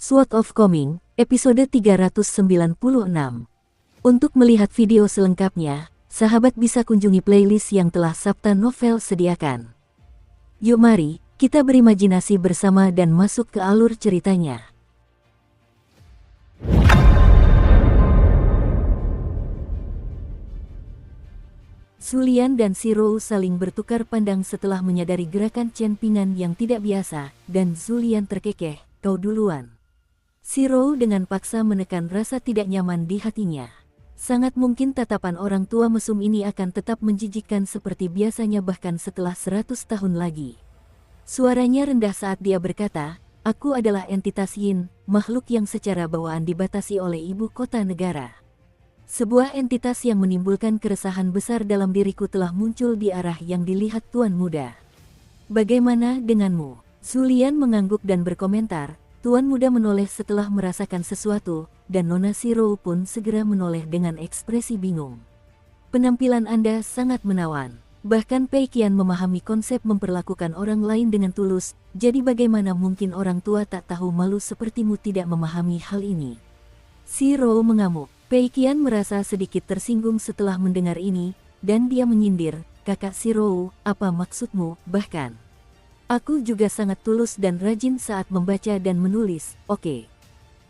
Sword of Coming, episode 396. Untuk melihat video selengkapnya, sahabat bisa kunjungi playlist yang telah Sabta Novel sediakan. Yuk mari, kita berimajinasi bersama dan masuk ke alur ceritanya. Zulian dan Shirou saling bertukar pandang setelah menyadari gerakan Chen Pingan yang tidak biasa, dan Zulian terkekeh, "Kau duluan." Shirou dengan paksa menekan rasa tidak nyaman di hatinya. Sangat mungkin tatapan orang tua mesum ini akan tetap menjijikkan seperti biasanya bahkan setelah 100 tahun lagi. Suaranya rendah saat dia berkata, "Aku adalah entitas Yin, makhluk yang secara bawaan dibatasi oleh ibu kota negara. Sebuah entitas yang menimbulkan keresahan besar dalam diriku telah muncul di arah yang dilihat Tuan Muda. Bagaimana denganmu?" Zulian mengangguk dan berkomentar. Tuan Muda menoleh setelah merasakan sesuatu, dan Nona Shirou pun segera menoleh dengan ekspresi bingung. "Penampilan Anda sangat menawan. Bahkan Pei Qian memahami konsep memperlakukan orang lain dengan tulus, jadi bagaimana mungkin orang tua tak tahu malu sepertimu tidak memahami hal ini?" Shirou mengamuk. Pei Qian merasa sedikit tersinggung setelah mendengar ini, dan dia menyindir, "Kakak Shirou, apa maksudmu? Bahkan aku juga sangat tulus dan rajin saat membaca dan menulis, oke."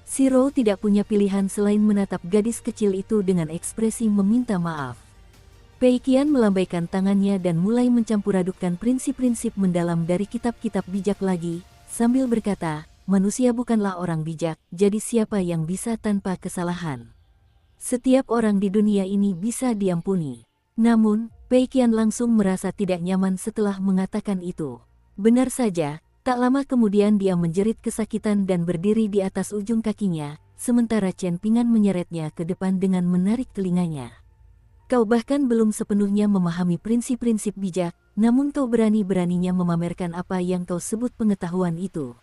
Shirou tidak punya pilihan selain menatap gadis kecil itu dengan ekspresi meminta maaf. Pei Qian melambaikan tangannya dan mulai mencampur-adukkan prinsip-prinsip mendalam dari kitab-kitab bijak lagi, sambil berkata, "Manusia bukanlah orang bijak, jadi siapa yang bisa tanpa kesalahan? Setiap orang di dunia ini bisa diampuni." Namun, Pei Qian langsung merasa tidak nyaman setelah mengatakan itu. Benar saja, tak lama kemudian dia menjerit kesakitan dan berdiri di atas ujung kakinya, sementara Chen Pingan menyeretnya ke depan dengan menarik telinganya. "Kau bahkan belum sepenuhnya memahami prinsip-prinsip bijak, namun kau berani-beraninya memamerkan apa yang kau sebut pengetahuan itu."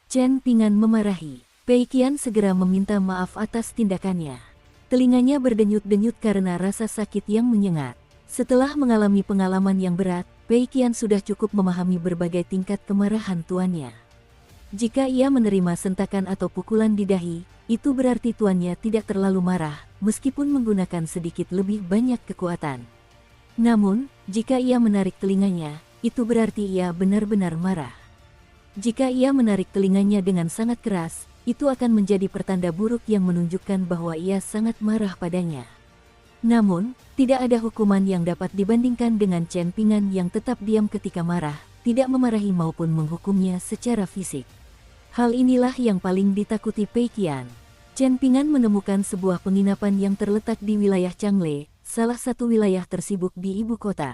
Chen Pingan memarahi. Pei Qian segera meminta maaf atas tindakannya. Telinganya berdenyut-denyut karena rasa sakit yang menyengat. Setelah mengalami pengalaman yang berat, Pei Qian sudah cukup memahami berbagai tingkat kemarahan tuannya. Jika ia menerima sentakan atau pukulan di dahi, itu berarti tuannya tidak terlalu marah, meskipun menggunakan sedikit lebih banyak kekuatan. Namun, jika ia menarik telinganya, itu berarti ia benar-benar marah. Jika ia menarik telinganya dengan sangat keras, itu akan menjadi pertanda buruk yang menunjukkan bahwa ia sangat marah padanya. Namun, tidak ada hukuman yang dapat dibandingkan dengan Chen Pingan yang tetap diam ketika marah, tidak memarahi maupun menghukumnya secara fisik. Hal inilah yang paling ditakuti Pei Qian. Chen Pingan menemukan sebuah penginapan yang terletak di wilayah Changle, salah satu wilayah tersibuk di ibu kota.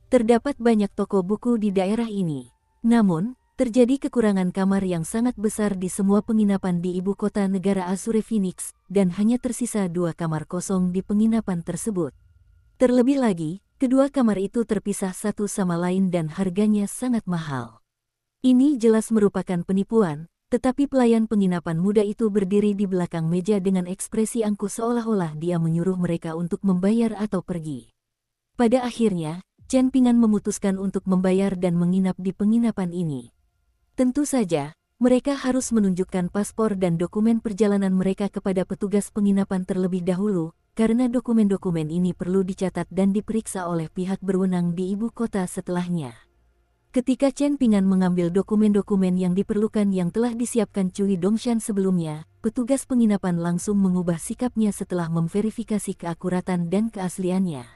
Terdapat banyak toko buku di daerah ini. Namun, terjadi kekurangan kamar yang sangat besar di semua penginapan di ibu kota negara Azure Phoenix, dan hanya tersisa 2 kamar kosong di penginapan tersebut. Terlebih lagi, kedua kamar itu terpisah satu sama lain dan harganya sangat mahal. Ini jelas merupakan penipuan, tetapi pelayan penginapan muda itu berdiri di belakang meja dengan ekspresi angkuh seolah-olah dia menyuruh mereka untuk membayar atau pergi. Pada akhirnya, Chen Pingan memutuskan untuk membayar dan menginap di penginapan ini. Tentu saja, mereka harus menunjukkan paspor dan dokumen perjalanan mereka kepada petugas penginapan terlebih dahulu, karena dokumen-dokumen ini perlu dicatat dan diperiksa oleh pihak berwenang di ibu kota setelahnya. Ketika Chen Pingan mengambil dokumen-dokumen yang diperlukan yang telah disiapkan Cui Dongshan sebelumnya, petugas penginapan langsung mengubah sikapnya setelah memverifikasi keakuratan dan keasliannya.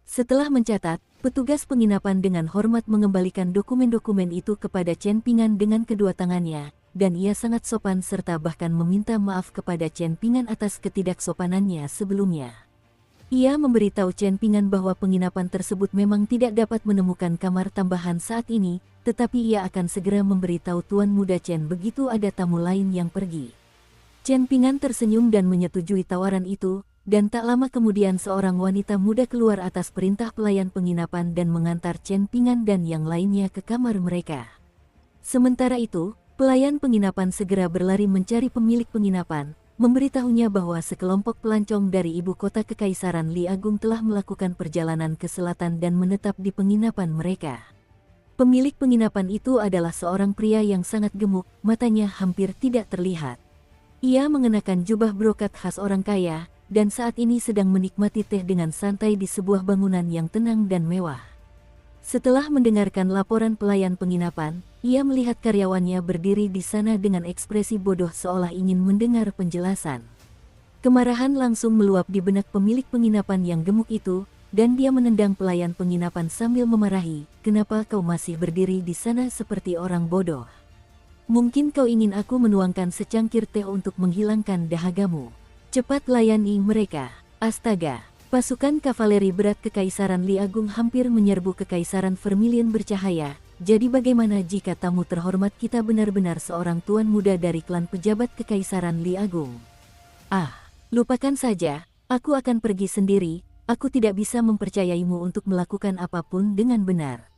Setelah mencatat, petugas penginapan dengan hormat mengembalikan dokumen-dokumen itu kepada Chen Pingan dengan kedua tangannya, dan ia sangat sopan serta bahkan meminta maaf kepada Chen Pingan atas ketidaksopanannya sebelumnya. Ia memberitahu Chen Pingan bahwa penginapan tersebut memang tidak dapat menemukan kamar tambahan saat ini, tetapi ia akan segera memberitahu Tuan Muda Chen begitu ada tamu lain yang pergi. Chen Pingan tersenyum dan menyetujui tawaran itu, dan tak lama kemudian seorang wanita muda keluar atas perintah pelayan penginapan dan mengantar Chen Pingan dan yang lainnya ke kamar mereka. Sementara itu, pelayan penginapan segera berlari mencari pemilik penginapan, memberitahunya bahwa sekelompok pelancong dari ibu kota Kekaisaran Li Agung telah melakukan perjalanan ke selatan dan menetap di penginapan mereka. Pemilik penginapan itu adalah seorang pria yang sangat gemuk, matanya hampir tidak terlihat. Ia mengenakan jubah brokat khas orang kaya, dan saat ini sedang menikmati teh dengan santai di sebuah bangunan yang tenang dan mewah. Setelah mendengarkan laporan pelayan penginapan, ia melihat karyawannya berdiri di sana dengan ekspresi bodoh seolah ingin mendengar penjelasan. Kemarahan langsung meluap di benak pemilik penginapan yang gemuk itu, dan dia menendang pelayan penginapan sambil memarahi, "Kenapa kau masih berdiri di sana seperti orang bodoh? Mungkin kau ingin aku menuangkan secangkir teh untuk menghilangkan dahagamu. Cepat layani mereka." Astaga! Pasukan kavaleri berat Kekaisaran Li Agung hampir menyerbu Kekaisaran Vermilion bercahaya. Jadi bagaimana jika tamu terhormat kita benar-benar seorang tuan muda dari klan pejabat Kekaisaran Li Agung? Lupakan saja, aku akan pergi sendiri, aku tidak bisa mempercayaimu untuk melakukan apapun dengan benar.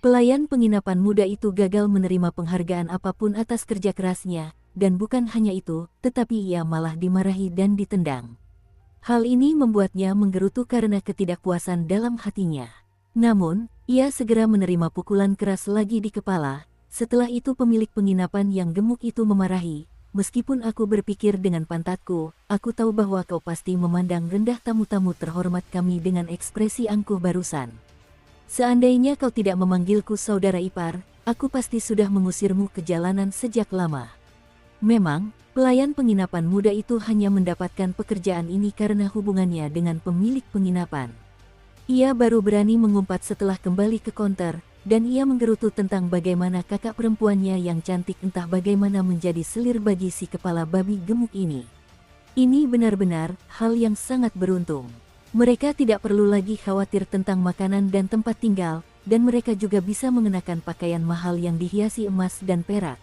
Pelayan penginapan muda itu gagal menerima penghargaan apapun atas kerja kerasnya, dan bukan hanya itu, tetapi ia malah dimarahi dan ditendang. Hal ini membuatnya menggerutu karena ketidakpuasan dalam hatinya. Namun, ia segera menerima pukulan keras lagi di kepala. Setelah itu pemilik penginapan yang gemuk itu memarahi, "Meskipun aku berpikir dengan pantatku, aku tahu bahwa kau pasti memandang rendah tamu-tamu terhormat kami dengan ekspresi angkuh barusan. Seandainya kau tidak memanggilku saudara ipar, aku pasti sudah mengusirmu ke jalanan sejak lama." Memang, pelayan penginapan muda itu hanya mendapatkan pekerjaan ini karena hubungannya dengan pemilik penginapan. Ia baru berani mengumpat setelah kembali ke konter, dan ia menggerutu tentang bagaimana kakak perempuannya yang cantik entah bagaimana menjadi selir bagi si kepala babi gemuk ini. Ini benar-benar hal yang sangat beruntung. Mereka tidak perlu lagi khawatir tentang makanan dan tempat tinggal, dan mereka juga bisa mengenakan pakaian mahal yang dihiasi emas dan perak.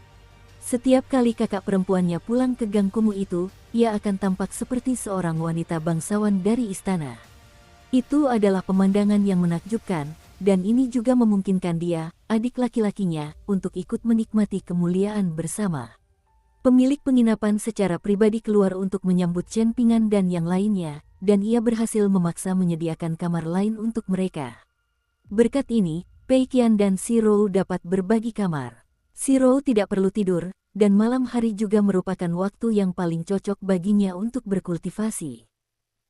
Setiap kali kakak perempuannya pulang ke gang kumuh itu, ia akan tampak seperti seorang wanita bangsawan dari istana. Itu adalah pemandangan yang menakjubkan, dan ini juga memungkinkan dia, adik laki-lakinya, untuk ikut menikmati kemuliaan bersama. Pemilik penginapan secara pribadi keluar untuk menyambut Chen Pingan dan yang lainnya, dan ia berhasil memaksa menyediakan kamar lain untuk mereka. Berkat ini, Pei Qian dan Si Rou dapat berbagi kamar. Si Rou tidak perlu tidur, dan malam hari juga merupakan waktu yang paling cocok baginya untuk berkultivasi.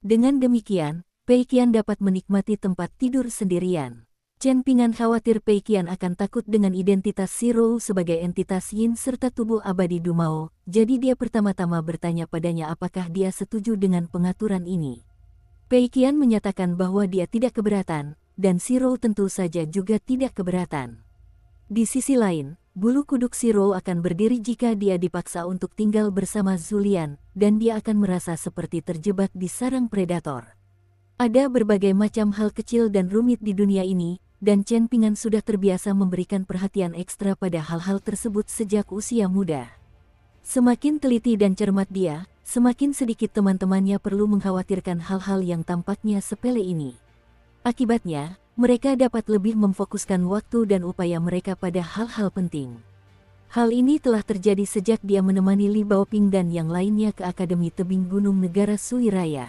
Dengan demikian, Pei Qian dapat menikmati tempat tidur sendirian. Chen Pingan khawatir Pei Qian akan takut dengan identitas Si Rou sebagai entitas yin serta tubuh abadi Dumao, jadi dia pertama-tama bertanya padanya apakah dia setuju dengan pengaturan ini. Pei Qian menyatakan bahwa dia tidak keberatan, dan Si Rou tentu saja juga tidak keberatan. Di sisi lain, bulu kuduk Si Rou akan berdiri jika dia dipaksa untuk tinggal bersama Zulian, dan dia akan merasa seperti terjebak di sarang predator. Ada berbagai macam hal kecil dan rumit di dunia ini, dan Chen Pingan sudah terbiasa memberikan perhatian ekstra pada hal-hal tersebut sejak usia muda. Semakin teliti dan cermat dia, semakin sedikit teman-temannya perlu mengkhawatirkan hal-hal yang tampaknya sepele ini. Akibatnya, mereka dapat lebih memfokuskan waktu dan upaya mereka pada hal-hal penting. Hal ini telah terjadi sejak dia menemani Li Baoping dan yang lainnya ke Akademi Tebing Gunung Negara Sui Raya.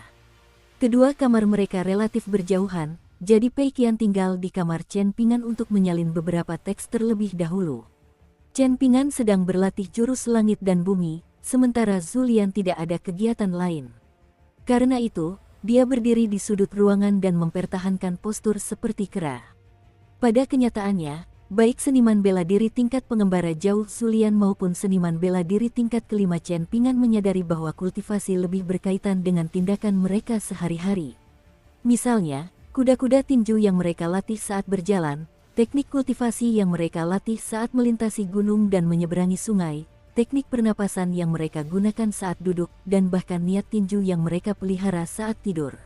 Kedua kamar mereka relatif berjauhan, jadi Pei Qian tinggal di kamar Chen Pingan untuk menyalin beberapa teks terlebih dahulu. Chen Pingan sedang berlatih jurus langit dan bumi, sementara Zulian tidak ada kegiatan lain. Karena itu, dia berdiri di sudut ruangan dan mempertahankan postur seperti kera. Pada kenyataannya, baik seniman bela diri tingkat pengembara jauh Zulian maupun seniman bela diri tingkat kelima Chen Pingan menyadari bahwa kultivasi lebih berkaitan dengan tindakan mereka sehari-hari. Misalnya, kuda-kuda tinju yang mereka latih saat berjalan, teknik kultivasi yang mereka latih saat melintasi gunung dan menyeberangi sungai, teknik pernapasan yang mereka gunakan saat duduk, dan bahkan niat tinju yang mereka pelihara saat tidur.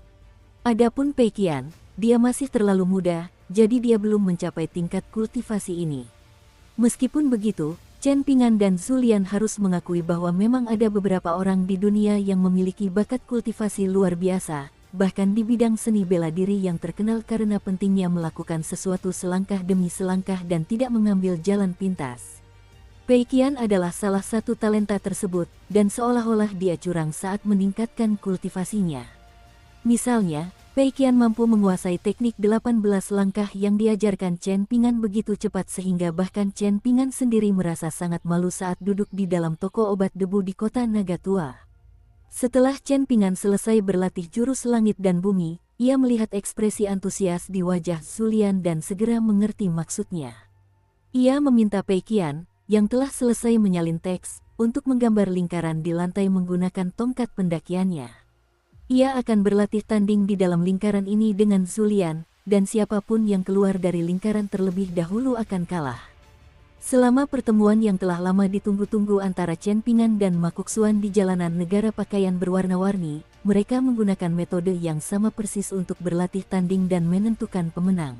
Adapun Pei Qian, dia masih terlalu muda, jadi dia belum mencapai tingkat kultivasi ini. Meskipun begitu, Chen Pingan dan Zulian harus mengakui bahwa memang ada beberapa orang di dunia yang memiliki bakat kultivasi luar biasa, bahkan di bidang seni bela diri yang terkenal karena pentingnya melakukan sesuatu selangkah demi selangkah dan tidak mengambil jalan pintas. Pei Qian adalah salah satu talenta tersebut, dan seolah-olah dia curang saat meningkatkan kultivasinya. Misalnya, Pei Qian mampu menguasai teknik 18 langkah yang diajarkan Chen Pingan begitu cepat sehingga bahkan Chen Pingan sendiri merasa sangat malu saat duduk di dalam toko obat debu di kota Naga Tua. Setelah Chen Pingan selesai berlatih jurus langit dan bumi, ia melihat ekspresi antusias di wajah Zulian dan segera mengerti maksudnya. Ia meminta Pei Qian, yang telah selesai menyalin teks, untuk menggambar lingkaran di lantai menggunakan tongkat pendakiannya. Ia akan berlatih tanding di dalam lingkaran ini dengan Zulian, dan siapapun yang keluar dari lingkaran terlebih dahulu akan kalah. Selama pertemuan yang telah lama ditunggu-tunggu antara Chen Pingan dan Makuksuan di jalanan negara pakaian berwarna-warni, mereka menggunakan metode yang sama persis untuk berlatih tanding dan menentukan pemenang.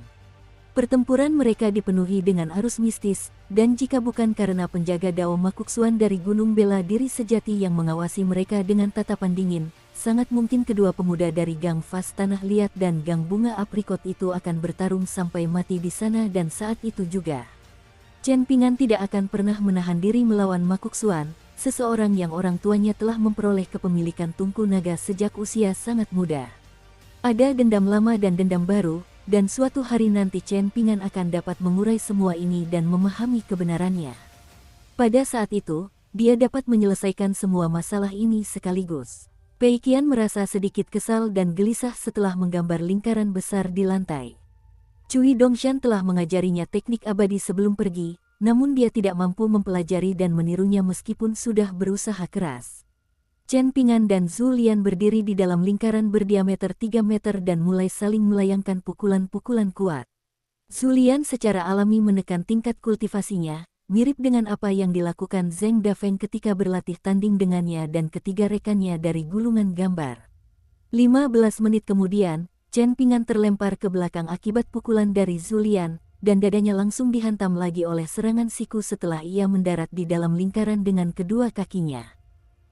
Pertempuran mereka dipenuhi dengan arus mistis, dan jika bukan karena penjaga Dao Makuksuan dari Gunung Bela Diri Sejati yang mengawasi mereka dengan tatapan dingin, sangat mungkin kedua pemuda dari Gang Fas Tanah Liat dan Gang Bunga Aprikot itu akan bertarung sampai mati di sana dan saat itu juga. Chen Pingan tidak akan pernah menahan diri melawan Makuksuan, seseorang yang orang tuanya telah memperoleh kepemilikan Tungku Naga sejak usia sangat muda. Ada dendam lama dan dendam baru, dan suatu hari nanti Chen Pingan akan dapat mengurai semua ini dan memahami kebenarannya. Pada saat itu, dia dapat menyelesaikan semua masalah ini sekaligus. Pei Qian merasa sedikit kesal dan gelisah setelah menggambar lingkaran besar di lantai. Cui Dongshan telah mengajarinya teknik abadi sebelum pergi, namun dia tidak mampu mempelajari dan menirunya meskipun sudah berusaha keras. Chen Pingan dan Zulian berdiri di dalam lingkaran berdiameter 3 meter dan mulai saling melayangkan pukulan-pukulan kuat. Zulian secara alami menekan tingkat kultivasinya, mirip dengan apa yang dilakukan Zheng Dafeng ketika berlatih tanding dengannya dan ketiga rekannya dari gulungan gambar. 15 menit kemudian, Chen Pingan terlempar ke belakang akibat pukulan dari Zulian, dan dadanya langsung dihantam lagi oleh serangan siku setelah ia mendarat di dalam lingkaran dengan kedua kakinya.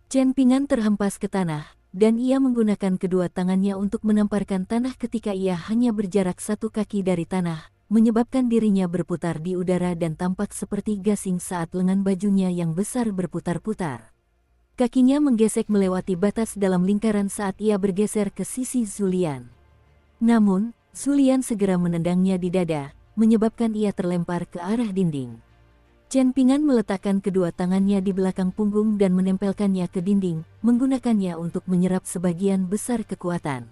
Chen Pingan terhempas ke tanah, dan ia menggunakan kedua tangannya untuk menamparkan tanah ketika ia hanya berjarak 1 kaki dari tanah, menyebabkan dirinya berputar di udara dan tampak seperti gasing saat lengan bajunya yang besar berputar-putar. Kakinya menggesek melewati batas dalam lingkaran saat ia bergeser ke sisi Zulian. Namun, Zulian segera menendangnya di dada, menyebabkan ia terlempar ke arah dinding. Chen Pingan meletakkan kedua tangannya di belakang punggung dan menempelkannya ke dinding, menggunakannya untuk menyerap sebagian besar kekuatan.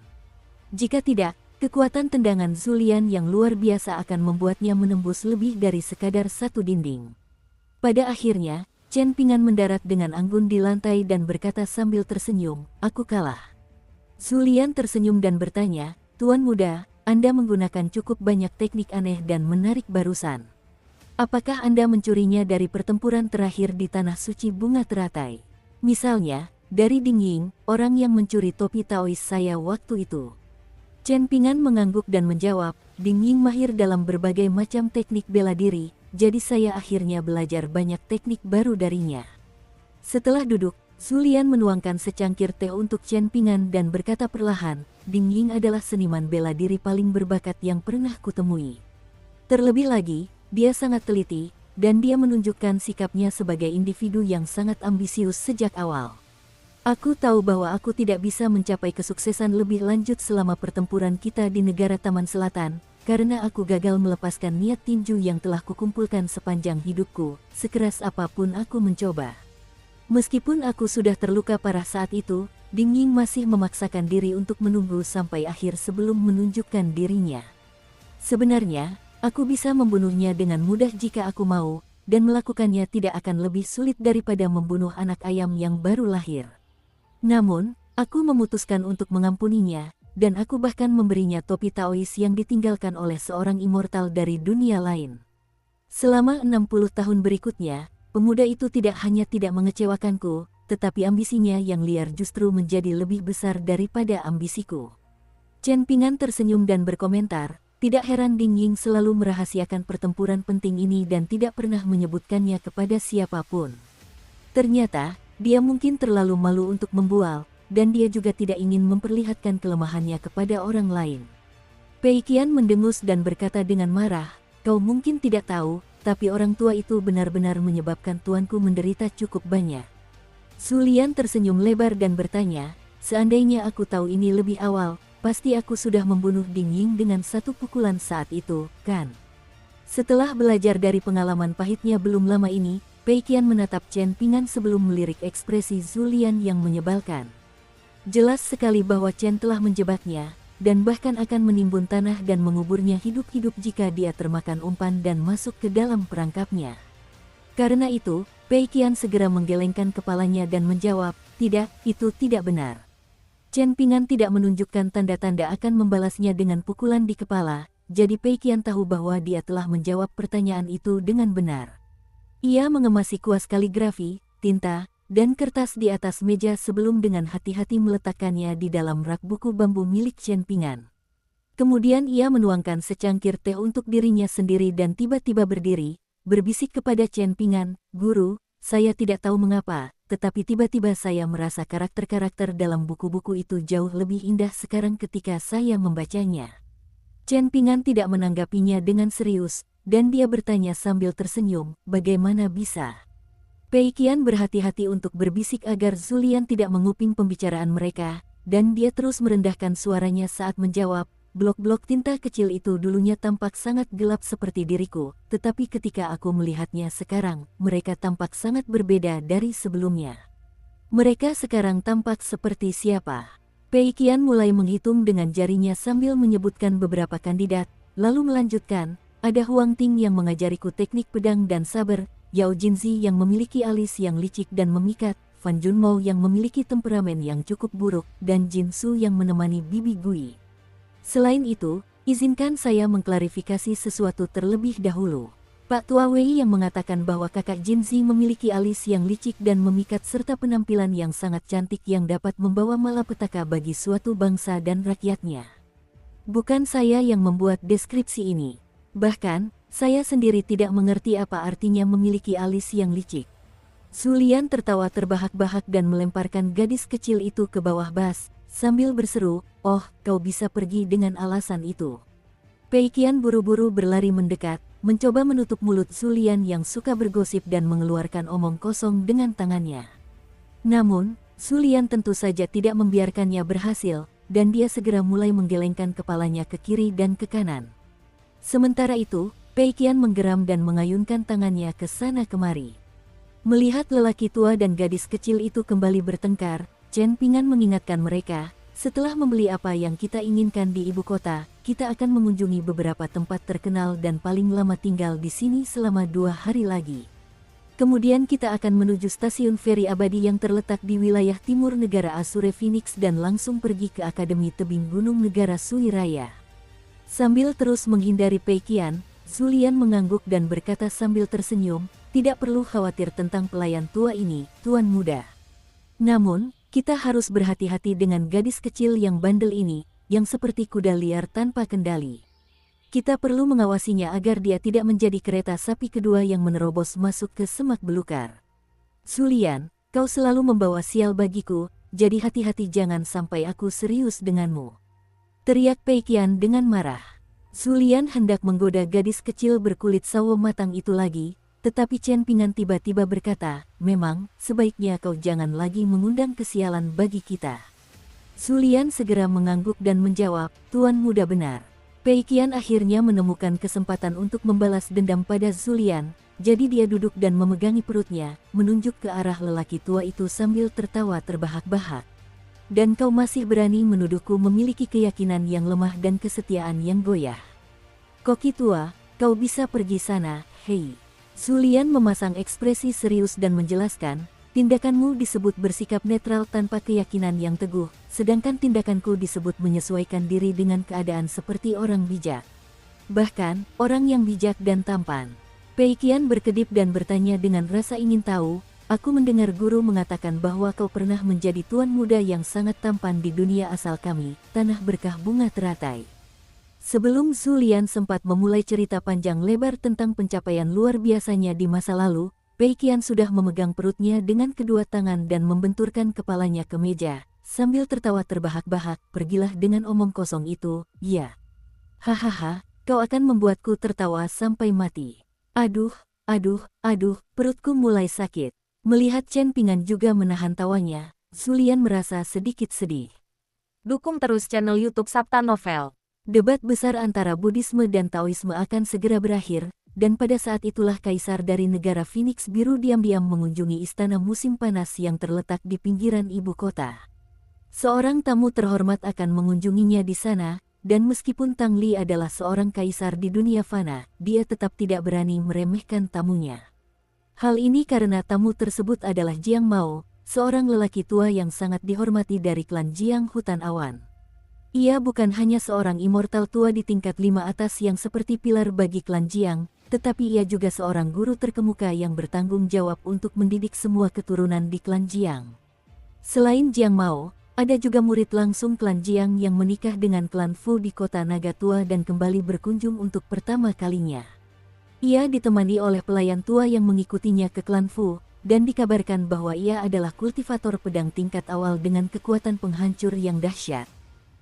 Jika tidak, kekuatan tendangan Zulian yang luar biasa akan membuatnya menembus lebih dari sekadar satu dinding. Pada akhirnya, Chen Pingan mendarat dengan anggun di lantai dan berkata sambil tersenyum, "Aku kalah." Zulian tersenyum dan bertanya, "Tuan muda, Anda menggunakan cukup banyak teknik aneh dan menarik barusan. Apakah Anda mencurinya dari pertempuran terakhir di Tanah Suci Bunga Teratai? Misalnya, dari Ding Ying, orang yang mencuri topi Taois saya waktu itu." Chen Pingan mengangguk dan menjawab, "Ding Ying mahir dalam berbagai macam teknik bela diri, jadi saya akhirnya belajar banyak teknik baru darinya." Setelah duduk, Zulian menuangkan secangkir teh untuk Chen Pingan dan berkata perlahan, "Ding Ying adalah seniman bela diri paling berbakat yang pernah kutemui. Terlebih lagi, dia sangat teliti, dan dia menunjukkan sikapnya sebagai individu yang sangat ambisius sejak awal. Aku tahu bahwa aku tidak bisa mencapai kesuksesan lebih lanjut selama pertempuran kita di negara Taman Selatan, karena aku gagal melepaskan niat tinju yang telah kukumpulkan sepanjang hidupku, sekeras apapun aku mencoba. Meskipun aku sudah terluka parah saat itu, Ding Ying masih memaksakan diri untuk menunggu sampai akhir sebelum menunjukkan dirinya. Sebenarnya, aku bisa membunuhnya dengan mudah jika aku mau, dan melakukannya tidak akan lebih sulit daripada membunuh anak ayam yang baru lahir. Namun, aku memutuskan untuk mengampuninya, dan aku bahkan memberinya topi Taois yang ditinggalkan oleh seorang immortal dari dunia lain. Selama 60 tahun berikutnya, pemuda itu tidak hanya tidak mengecewakanku, tetapi ambisinya yang liar justru menjadi lebih besar daripada ambisiku." Chen Pingan tersenyum dan berkomentar, "Tidak heran Ding Ying selalu merahasiakan pertempuran penting ini dan tidak pernah menyebutkannya kepada siapapun. Ternyata, dia mungkin terlalu malu untuk membual, dan dia juga tidak ingin memperlihatkan kelemahannya kepada orang lain." Pei Qian mendengus dan berkata dengan marah, "Kau mungkin tidak tahu, tapi orang tua itu benar-benar menyebabkan tuanku menderita cukup banyak." Zulian tersenyum lebar dan bertanya, "Seandainya aku tahu ini lebih awal, pasti aku sudah membunuh Ding Ying dengan satu pukulan saat itu, kan? Setelah belajar dari pengalaman pahitnya belum lama ini, Pei Qian menatap Chen Ping'an sebelum melirik ekspresi Zulian yang menyebalkan. Jelas sekali bahwa Chen telah menjebaknya, dan bahkan akan menimbun tanah dan menguburnya hidup-hidup jika dia termakan umpan dan masuk ke dalam perangkapnya. Karena itu, Pei Qian segera menggelengkan kepalanya dan menjawab, "Tidak, itu tidak benar." Chen Ping'an tidak menunjukkan tanda-tanda akan membalasnya dengan pukulan di kepala, jadi Pei Qian tahu bahwa dia telah menjawab pertanyaan itu dengan benar. Ia mengemasi kuas kaligrafi, tinta, dan kertas di atas meja sebelum dengan hati-hati meletakkannya di dalam rak buku bambu milik Chen Ping'an. Kemudian ia menuangkan secangkir teh untuk dirinya sendiri dan tiba-tiba berdiri, berbisik kepada Chen Ping'an, "Guru, saya tidak tahu mengapa, tetapi tiba-tiba saya merasa karakter-karakter dalam buku-buku itu jauh lebih indah sekarang ketika saya membacanya." Chen Ping'an tidak menanggapinya dengan serius, dan dia bertanya sambil tersenyum, "Bagaimana bisa?" Pei Qian berhati-hati untuk berbisik agar Zulian tidak menguping pembicaraan mereka, dan dia terus merendahkan suaranya saat menjawab, "Blok-blok tinta kecil itu dulunya tampak sangat gelap seperti diriku, tetapi ketika aku melihatnya sekarang, mereka tampak sangat berbeda dari sebelumnya. Mereka sekarang tampak seperti siapa?" Pei Qian mulai menghitung dengan jarinya sambil menyebutkan beberapa kandidat, lalu melanjutkan, "Ada Huang Ting yang mengajariku teknik pedang dan saber, Yao Jinzi yang memiliki alis yang licik dan memikat, Fan Junmo yang memiliki temperamen yang cukup buruk, dan Jin Su yang menemani Bibi Gui. Selain itu, izinkan saya mengklarifikasi sesuatu terlebih dahulu. Pak Tua Wei yang mengatakan bahwa kakak Jinzi memiliki alis yang licik dan memikat serta penampilan yang sangat cantik yang dapat membawa malapetaka bagi suatu bangsa dan rakyatnya. Bukan saya yang membuat deskripsi ini. Bahkan, saya sendiri tidak mengerti apa artinya memiliki alis yang licik." Zulian tertawa terbahak-bahak dan melemparkan gadis kecil itu ke bawah bas, sambil berseru, "Oh, kau bisa pergi dengan alasan itu." Pei Qian buru-buru berlari mendekat, mencoba menutup mulut Zulian yang suka bergosip dan mengeluarkan omong kosong dengan tangannya. Namun, Zulian tentu saja tidak membiarkannya berhasil, dan dia segera mulai menggelengkan kepalanya ke kiri dan ke kanan. Sementara itu, Pei Qian menggeram dan mengayunkan tangannya ke sana kemari. Melihat lelaki tua dan gadis kecil itu kembali bertengkar, Chen Ping'an mengingatkan mereka, "Setelah membeli apa yang kita inginkan di ibu kota, kita akan mengunjungi beberapa tempat terkenal dan paling lama tinggal di sini selama 2 hari lagi. Kemudian kita akan menuju stasiun feri abadi yang terletak di wilayah timur negara Azure Phoenix dan langsung pergi ke Akademi Tebing Gunung Negara Sui Raya." Sambil terus menghindari Pei Qian, Zulian mengangguk dan berkata sambil tersenyum, "Tidak perlu khawatir tentang pelayan tua ini, Tuan Muda. Namun, kita harus berhati-hati dengan gadis kecil yang bandel ini, yang seperti kuda liar tanpa kendali. Kita perlu mengawasinya agar dia tidak menjadi kereta sapi kedua yang menerobos masuk ke semak belukar. Zulian, kau selalu membawa sial bagiku, jadi hati-hati jangan sampai aku serius denganmu." Teriak Pei Qian dengan marah. Zulian hendak menggoda gadis kecil berkulit sawo matang itu lagi, tetapi Chen Ping'an tiba-tiba berkata, "Memang, sebaiknya kau jangan lagi mengundang kesialan bagi kita." Zulian segera mengangguk dan menjawab, "Tuan Muda benar." Pei Qian akhirnya menemukan kesempatan untuk membalas dendam pada Zulian, jadi dia duduk dan memegangi perutnya, menunjuk ke arah lelaki tua itu sambil tertawa terbahak-bahak. "Dan kau masih berani menuduhku memiliki keyakinan yang lemah dan kesetiaan yang goyah. Koki tua, kau bisa pergi sana, hei." Zulian memasang ekspresi serius dan menjelaskan, "Tindakanmu disebut bersikap netral tanpa keyakinan yang teguh, sedangkan tindakanku disebut menyesuaikan diri dengan keadaan seperti orang bijak. Bahkan, orang yang bijak dan tampan." Pei Qian berkedip dan bertanya dengan rasa ingin tahu, "Aku mendengar guru mengatakan bahwa kau pernah menjadi tuan muda yang sangat tampan di dunia asal kami, tanah berkah bunga teratai." Sebelum Zulian sempat memulai cerita panjang lebar tentang pencapaian luar biasanya di masa lalu, Pei Qian sudah memegang perutnya dengan kedua tangan dan membenturkan kepalanya ke meja, sambil tertawa terbahak-bahak, "Pergilah dengan omong kosong itu, ya. Hahaha, kau akan membuatku tertawa sampai mati. Aduh, perutku mulai sakit." Melihat Chen Ping'an juga menahan tawanya, Zulian merasa sedikit sedih. Dukung terus channel YouTube Sabta Novel. Debat besar antara Buddhisme dan Taoisme akan segera berakhir, dan pada saat itulah kaisar dari negara Phoenix Biru diam-diam mengunjungi istana musim panas yang terletak di pinggiran ibu kota. Seorang tamu terhormat akan mengunjunginya di sana, dan meskipun Tang Li adalah seorang kaisar di dunia fana, dia tetap tidak berani meremehkan tamunya. Hal ini karena tamu tersebut adalah Jiang Mao, seorang lelaki tua yang sangat dihormati dari klan Jiang Hutan Awan. Ia bukan hanya seorang immortal tua di tingkat 5 atas yang seperti pilar bagi klan Jiang, tetapi ia juga seorang guru terkemuka yang bertanggung jawab untuk mendidik semua keturunan di klan Jiang. Selain Jiang Mao, ada juga murid langsung klan Jiang yang menikah dengan klan Fu di kota Naga Tua dan kembali berkunjung untuk pertama kalinya. Ia ditemani oleh pelayan tua yang mengikutinya ke klan Fu, dan dikabarkan bahwa ia adalah kultivator pedang tingkat awal dengan kekuatan penghancur yang dahsyat.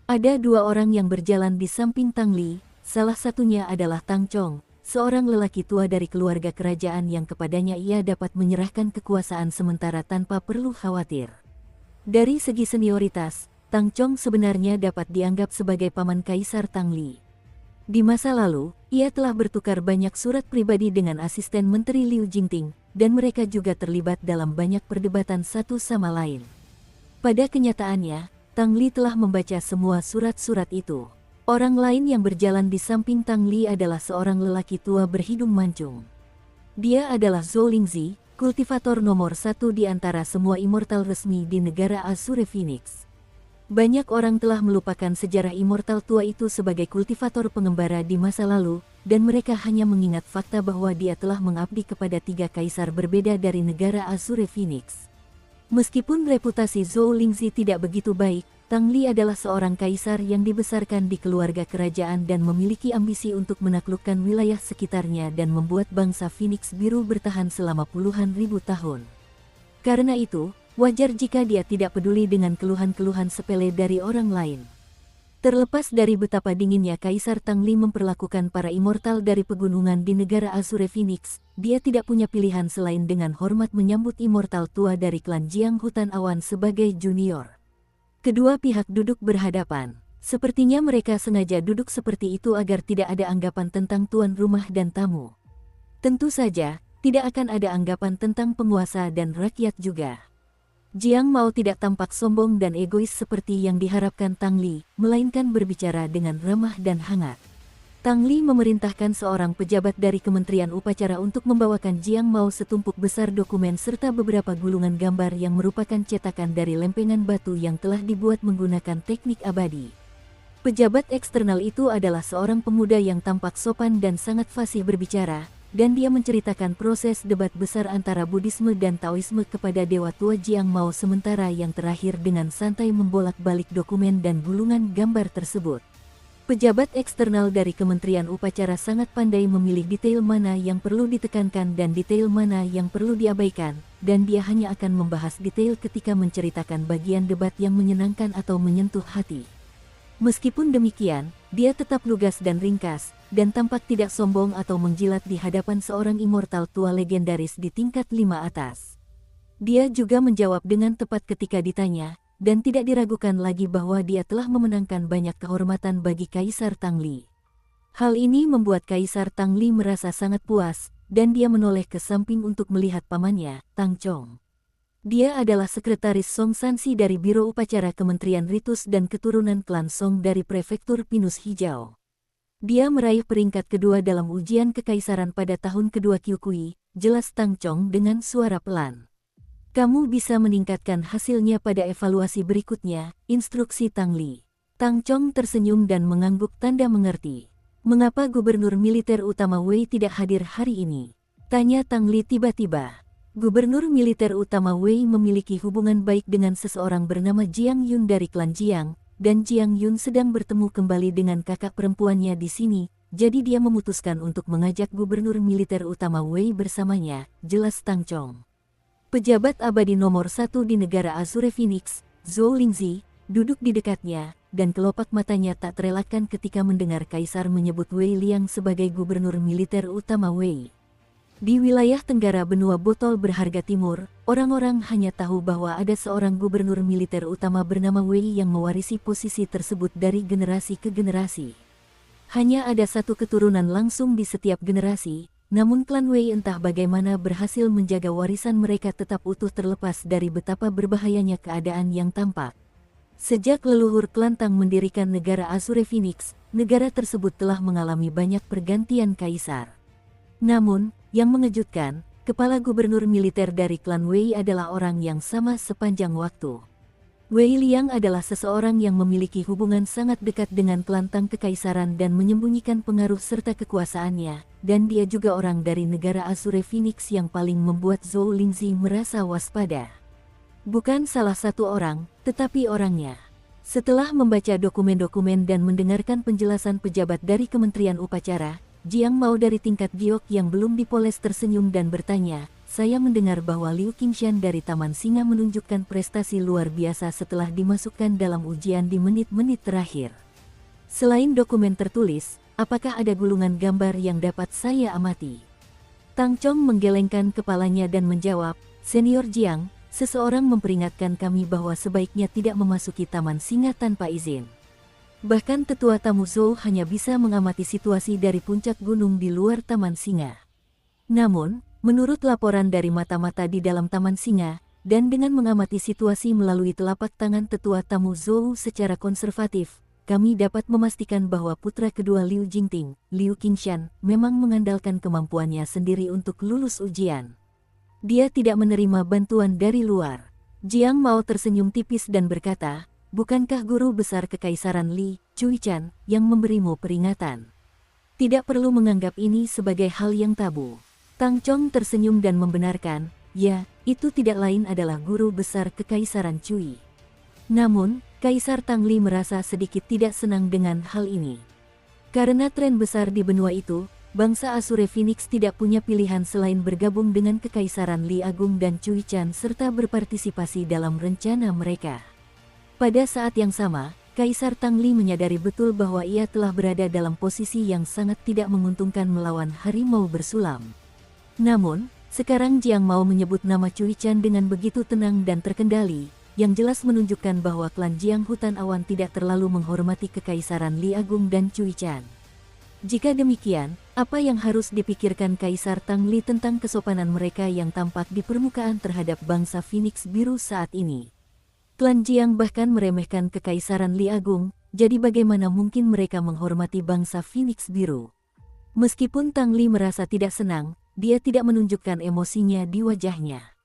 Ada 2 orang yang berjalan di samping Tang Li, salah satunya adalah Tang Chong, seorang lelaki tua dari keluarga kerajaan yang kepadanya ia dapat menyerahkan kekuasaan sementara tanpa perlu khawatir. Dari segi senioritas, Tang Chong sebenarnya dapat dianggap sebagai paman Kaisar Tang Li. Di masa lalu, ia telah bertukar banyak surat pribadi dengan asisten Menteri Liu Jingting, dan mereka juga terlibat dalam banyak perdebatan satu sama lain. Pada kenyataannya, Tang Li telah membaca semua surat-surat itu. Orang lain yang berjalan di samping Tang Li adalah seorang lelaki tua berhidung mancung. Dia adalah Zhou Lingzi, kultivator nomor 1 di antara semua immortal resmi di negara Azure Phoenix. Banyak orang telah melupakan sejarah immortal tua itu sebagai kultivator pengembara di masa lalu, dan mereka hanya mengingat fakta bahwa dia telah mengabdi kepada 3 kaisar berbeda dari negara Azure Phoenix. Meskipun reputasi Zhou Lingzi tidak begitu baik, Tang Li adalah seorang kaisar yang dibesarkan di keluarga kerajaan dan memiliki ambisi untuk menaklukkan wilayah sekitarnya dan membuat bangsa Phoenix Biru bertahan selama puluhan ribu tahun. Karena itu, wajar jika dia tidak peduli dengan keluhan-keluhan sepele dari orang lain. Terlepas dari betapa dinginnya Kaisar Tang Li memperlakukan para immortal dari pegunungan di negara Azure Phoenix, dia tidak punya pilihan selain dengan hormat menyambut immortal tua dari klan Jiang Hutan Awan sebagai junior. Kedua pihak duduk berhadapan. Sepertinya mereka sengaja duduk seperti itu agar tidak ada anggapan tentang tuan rumah dan tamu. Tentu saja, tidak akan ada anggapan tentang penguasa dan rakyat juga. Jiang Mao tidak tampak sombong dan egois seperti yang diharapkan Tang Li, melainkan berbicara dengan ramah dan hangat. Tang Li memerintahkan seorang pejabat dari Kementerian Upacara untuk membawakan Jiang Mao setumpuk besar dokumen serta beberapa gulungan gambar yang merupakan cetakan dari lempengan batu yang telah dibuat menggunakan teknik abadi. Pejabat eksternal itu adalah seorang pemuda yang tampak sopan dan sangat fasih berbicara, dan dia menceritakan proses debat besar antara Buddhisme dan Taoisme kepada Dewa Tua Jiang Mao sementara yang terakhir dengan santai membolak-balik dokumen dan gulungan gambar tersebut. Pejabat eksternal dari Kementerian Upacara sangat pandai memilih detail mana yang perlu ditekankan dan detail mana yang perlu diabaikan, dan dia hanya akan membahas detail ketika menceritakan bagian debat yang menyenangkan atau menyentuh hati. Meskipun demikian, dia tetap lugas dan ringkas, dan tampak tidak sombong atau menjilat di hadapan seorang immortal tua legendaris di tingkat 5 atas. Dia juga menjawab dengan tepat ketika ditanya, dan tidak diragukan lagi bahwa dia telah memenangkan banyak kehormatan bagi Kaisar Tang Li. Hal ini membuat Kaisar Tang Li merasa sangat puas, dan dia menoleh ke samping untuk melihat pamannya, Tang Chong. Dia adalah sekretaris Song Sansi dari Biro Upacara Kementerian Ritus dan keturunan klan Song dari Prefektur Pinus Hijau. Dia meraih peringkat kedua dalam ujian kekaisaran pada tahun kedua Kyukui, jelas Tang Chong dengan suara pelan. Kamu bisa meningkatkan hasilnya pada evaluasi berikutnya, instruksi Tang Li. Tang Chong tersenyum dan mengangguk tanda mengerti. Mengapa Gubernur Militer Utama Wei tidak hadir hari ini? Tanya Tang Li tiba-tiba. Gubernur Militer Utama Wei memiliki hubungan baik dengan seseorang bernama Jiang Yun dari klan Jiang, dan Jiang Yun sedang bertemu kembali dengan kakak perempuannya di sini, jadi dia memutuskan untuk mengajak Gubernur Militer Utama Wei bersamanya, jelas Tang Chong. Pejabat abadi nomor 1 di negara Azure Phoenix, Zhou Lingzi, duduk di dekatnya, dan kelopak matanya tak terelakkan ketika mendengar Kaisar menyebut Wei Liang sebagai Gubernur Militer Utama Wei. Di wilayah Tenggara Benua Botol Berharga Timur, orang-orang hanya tahu bahwa ada seorang gubernur militer utama bernama Wei yang mewarisi posisi tersebut dari generasi ke generasi. Hanya ada satu keturunan langsung di setiap generasi, namun klan Wei entah bagaimana berhasil menjaga warisan mereka tetap utuh terlepas dari betapa berbahayanya keadaan yang tampak. Sejak leluhur klan Tang mendirikan negara Azure Phoenix, negara tersebut telah mengalami banyak pergantian kaisar. Namun, yang mengejutkan, kepala gubernur militer dari klan Wei adalah orang yang sama sepanjang waktu. Wei Liang adalah seseorang yang memiliki hubungan sangat dekat dengan klan Tang Kekaisaran dan menyembunyikan pengaruh serta kekuasaannya, dan dia juga orang dari negara Azure Phoenix yang paling membuat Zhou Lingzi merasa waspada. Bukan salah satu orang, tetapi orangnya. Setelah membaca dokumen-dokumen dan mendengarkan penjelasan pejabat dari Kementerian Upacara, Jiang Mao dari tingkat giok yang belum dipoles tersenyum dan bertanya, "Saya mendengar bahwa Liu Qingshan dari Taman Singa menunjukkan prestasi luar biasa setelah dimasukkan dalam ujian di menit-menit terakhir. Selain dokumen tertulis, apakah ada gulungan gambar yang dapat saya amati?" Tang Chong menggelengkan kepalanya dan menjawab, "Senior Jiang, seseorang memperingatkan kami bahwa sebaiknya tidak memasuki Taman Singa tanpa izin. Bahkan tetua tamu Zhou hanya bisa mengamati situasi dari puncak gunung di luar Taman Singa. Namun, menurut laporan dari mata-mata di dalam Taman Singa, dan dengan mengamati situasi melalui telapak tangan tetua tamu Zhou secara konservatif, kami dapat memastikan bahwa putra kedua Liu Jingting, Liu Qingshan, memang mengandalkan kemampuannya sendiri untuk lulus ujian. Dia tidak menerima bantuan dari luar." Jiang Mao tersenyum tipis dan berkata, "Bukankah guru besar kekaisaran Li Chuichan yang memberimu peringatan? Tidak perlu menganggap ini sebagai hal yang tabu." Tang Chong tersenyum dan membenarkan, "Ya, itu tidak lain adalah guru besar kekaisaran Cui." Namun, Kaisar Tang Li merasa sedikit tidak senang dengan hal ini. Karena tren besar di benua itu, bangsa Azure Phoenix tidak punya pilihan selain bergabung dengan Kekaisaran Li Agung dan Chuichan serta berpartisipasi dalam rencana mereka. Pada saat yang sama, Kaisar Tang Li menyadari betul bahwa ia telah berada dalam posisi yang sangat tidak menguntungkan melawan harimau bersulam. Namun, sekarang Jiang Mao menyebut nama Chuichan dengan begitu tenang dan terkendali, yang jelas menunjukkan bahwa klan Jiang Hutan Awan tidak terlalu menghormati Kekaisaran Li Agung dan Chuichan. Jika demikian, apa yang harus dipikirkan Kaisar Tang Li tentang kesopanan mereka yang tampak di permukaan terhadap bangsa Phoenix Biru saat ini? Klan Jiang bahkan meremehkan Kekaisaran Li Agung, jadi bagaimana mungkin mereka menghormati bangsa Phoenix Biru? Meskipun Tang Li merasa tidak senang, dia tidak menunjukkan emosinya di wajahnya.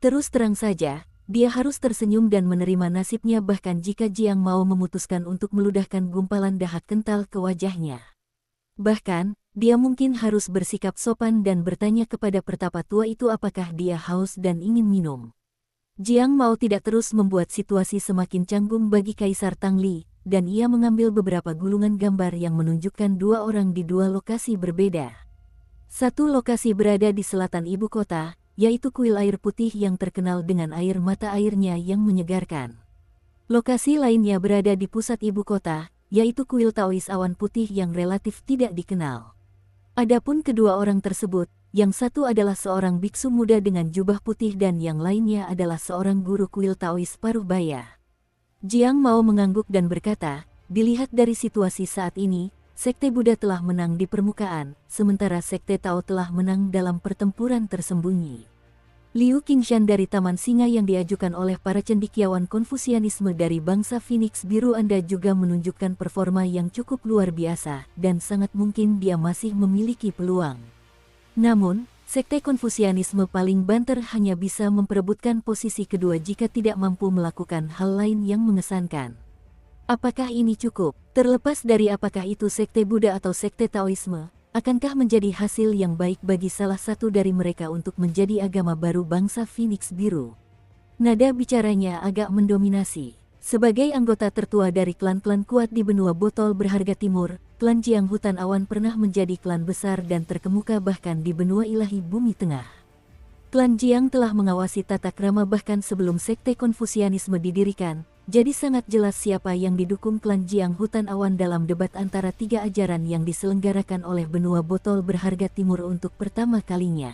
Terus terang saja, dia harus tersenyum dan menerima nasibnya bahkan jika Jiang Mao memutuskan untuk meludahkan gumpalan dahak kental ke wajahnya. Bahkan, dia mungkin harus bersikap sopan dan bertanya kepada pertapa tua itu apakah dia haus dan ingin minum. Jiang Mao tidak terus membuat situasi semakin canggung bagi Kaisar Tang Li, dan ia mengambil beberapa gulungan gambar yang menunjukkan dua orang di dua lokasi berbeda. Satu lokasi berada di selatan ibu kota, yaitu kuil air putih yang terkenal dengan air mata airnya yang menyegarkan. Lokasi lainnya berada di pusat ibu kota, yaitu kuil Taois awan putih yang relatif tidak dikenal. Adapun kedua orang tersebut, yang satu adalah seorang biksu muda dengan jubah putih dan yang lainnya adalah seorang guru kuil Taois paruh baya. Jiang Mao mengangguk dan berkata, "Dilihat dari situasi saat ini, Sekte Buddha telah menang di permukaan, sementara Sekte Tao telah menang dalam pertempuran tersembunyi. Liu Qingshan dari Taman Singa yang diajukan oleh para cendekiawan Konfusianisme dari bangsa Phoenix Biru Anda juga menunjukkan performa yang cukup luar biasa, dan sangat mungkin dia masih memiliki peluang. Namun, Sekte Konfusianisme paling banter hanya bisa memperebutkan posisi kedua jika tidak mampu melakukan hal lain yang mengesankan. Apakah ini cukup? Terlepas dari apakah itu Sekte Buddha atau Sekte Taoisme, akankah menjadi hasil yang baik bagi salah satu dari mereka untuk menjadi agama baru bangsa Phoenix Biru?" Nada bicaranya agak mendominasi. Sebagai anggota tertua dari klan-klan kuat di benua botol berharga timur, klan Jiang Hutan Awan pernah menjadi klan besar dan terkemuka bahkan di benua ilahi bumi tengah. Klan Jiang telah mengawasi tata krama bahkan sebelum Sekte Konfusianisme didirikan, Jadi sangat jelas siapa yang didukung klan Jiang Hutan Awan dalam debat antara tiga ajaran yang diselenggarakan oleh benua botol berharga timur untuk pertama kalinya.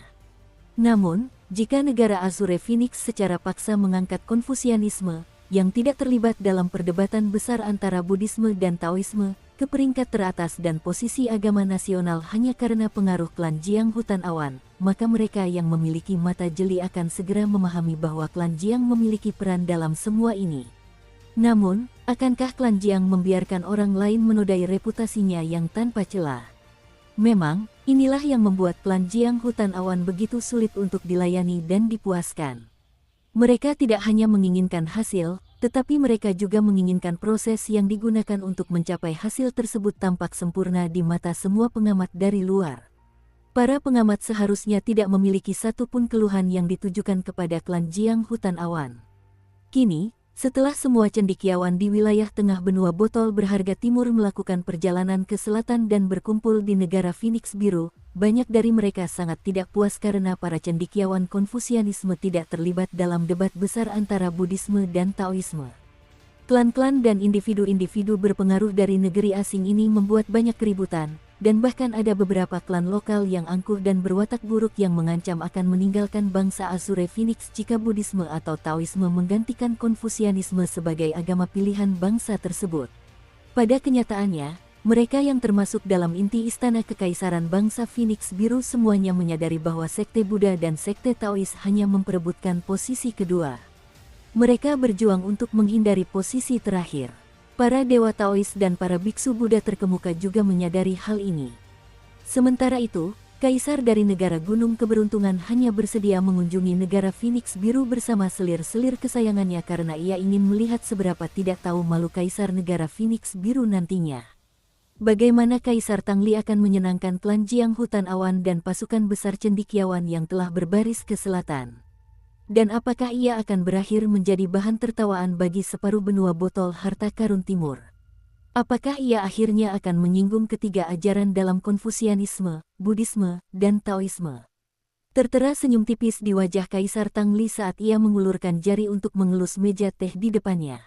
Namun, jika negara Azure Phoenix secara paksa mengangkat Konfusianisme, yang tidak terlibat dalam perdebatan besar antara Buddhisme dan Taoisme, ke peringkat teratas dan posisi agama nasional hanya karena pengaruh klan Jiang Hutan Awan, maka mereka yang memiliki mata jeli akan segera memahami bahwa klan Jiang memiliki peran dalam semua ini. Namun, akankah klan Jiang membiarkan orang lain menodai reputasinya yang tanpa celah? Memang, inilah yang membuat klan Jiang Hutan Awan begitu sulit untuk dilayani dan dipuaskan. Mereka tidak hanya menginginkan hasil, tetapi mereka juga menginginkan proses yang digunakan untuk mencapai hasil tersebut tampak sempurna di mata semua pengamat dari luar. Para pengamat seharusnya tidak memiliki satupun keluhan yang ditujukan kepada klan Jiang Hutan Awan. Kini, setelah semua cendekiawan di wilayah tengah benua botol berharga timur melakukan perjalanan ke selatan dan berkumpul di negara Phoenix Biru, banyak dari mereka sangat tidak puas karena para cendekiawan Konfusianisme tidak terlibat dalam debat besar antara Buddhisme dan Taoisme. Klan-klan dan individu-individu berpengaruh dari negeri asing ini membuat banyak keributan, dan bahkan ada beberapa klan lokal yang angkuh dan berwatak buruk yang mengancam akan meninggalkan bangsa Azure Phoenix jika Buddhisme atau Taoisme menggantikan Konfusianisme sebagai agama pilihan bangsa tersebut. Pada kenyataannya, mereka yang termasuk dalam inti istana kekaisaran bangsa Phoenix Biru semuanya menyadari bahwa sekte Buddha dan sekte Taois hanya memperebutkan posisi kedua. Mereka berjuang untuk menghindari posisi terakhir. Para dewa Taois dan para biksu Buddha terkemuka juga menyadari hal ini. Sementara itu, kaisar dari negara Gunung Keberuntungan hanya bersedia mengunjungi negara Phoenix Biru bersama selir-selir kesayangannya karena ia ingin melihat seberapa tidak tahu malu kaisar negara Phoenix Biru nantinya. Bagaimana Kaisar Tangli akan menyenangkan klan Jiang Hutan Awan dan pasukan besar cendekiawan yang telah berbaris ke selatan? Dan apakah ia akan berakhir menjadi bahan tertawaan bagi separuh benua botol harta karun timur? Apakah ia akhirnya akan menyinggung ketiga ajaran dalam Konfusianisme, Buddhisme, dan Taoisme? Tertera senyum tipis di wajah Kaisar Tangli saat ia mengulurkan jari untuk mengelus meja teh di depannya.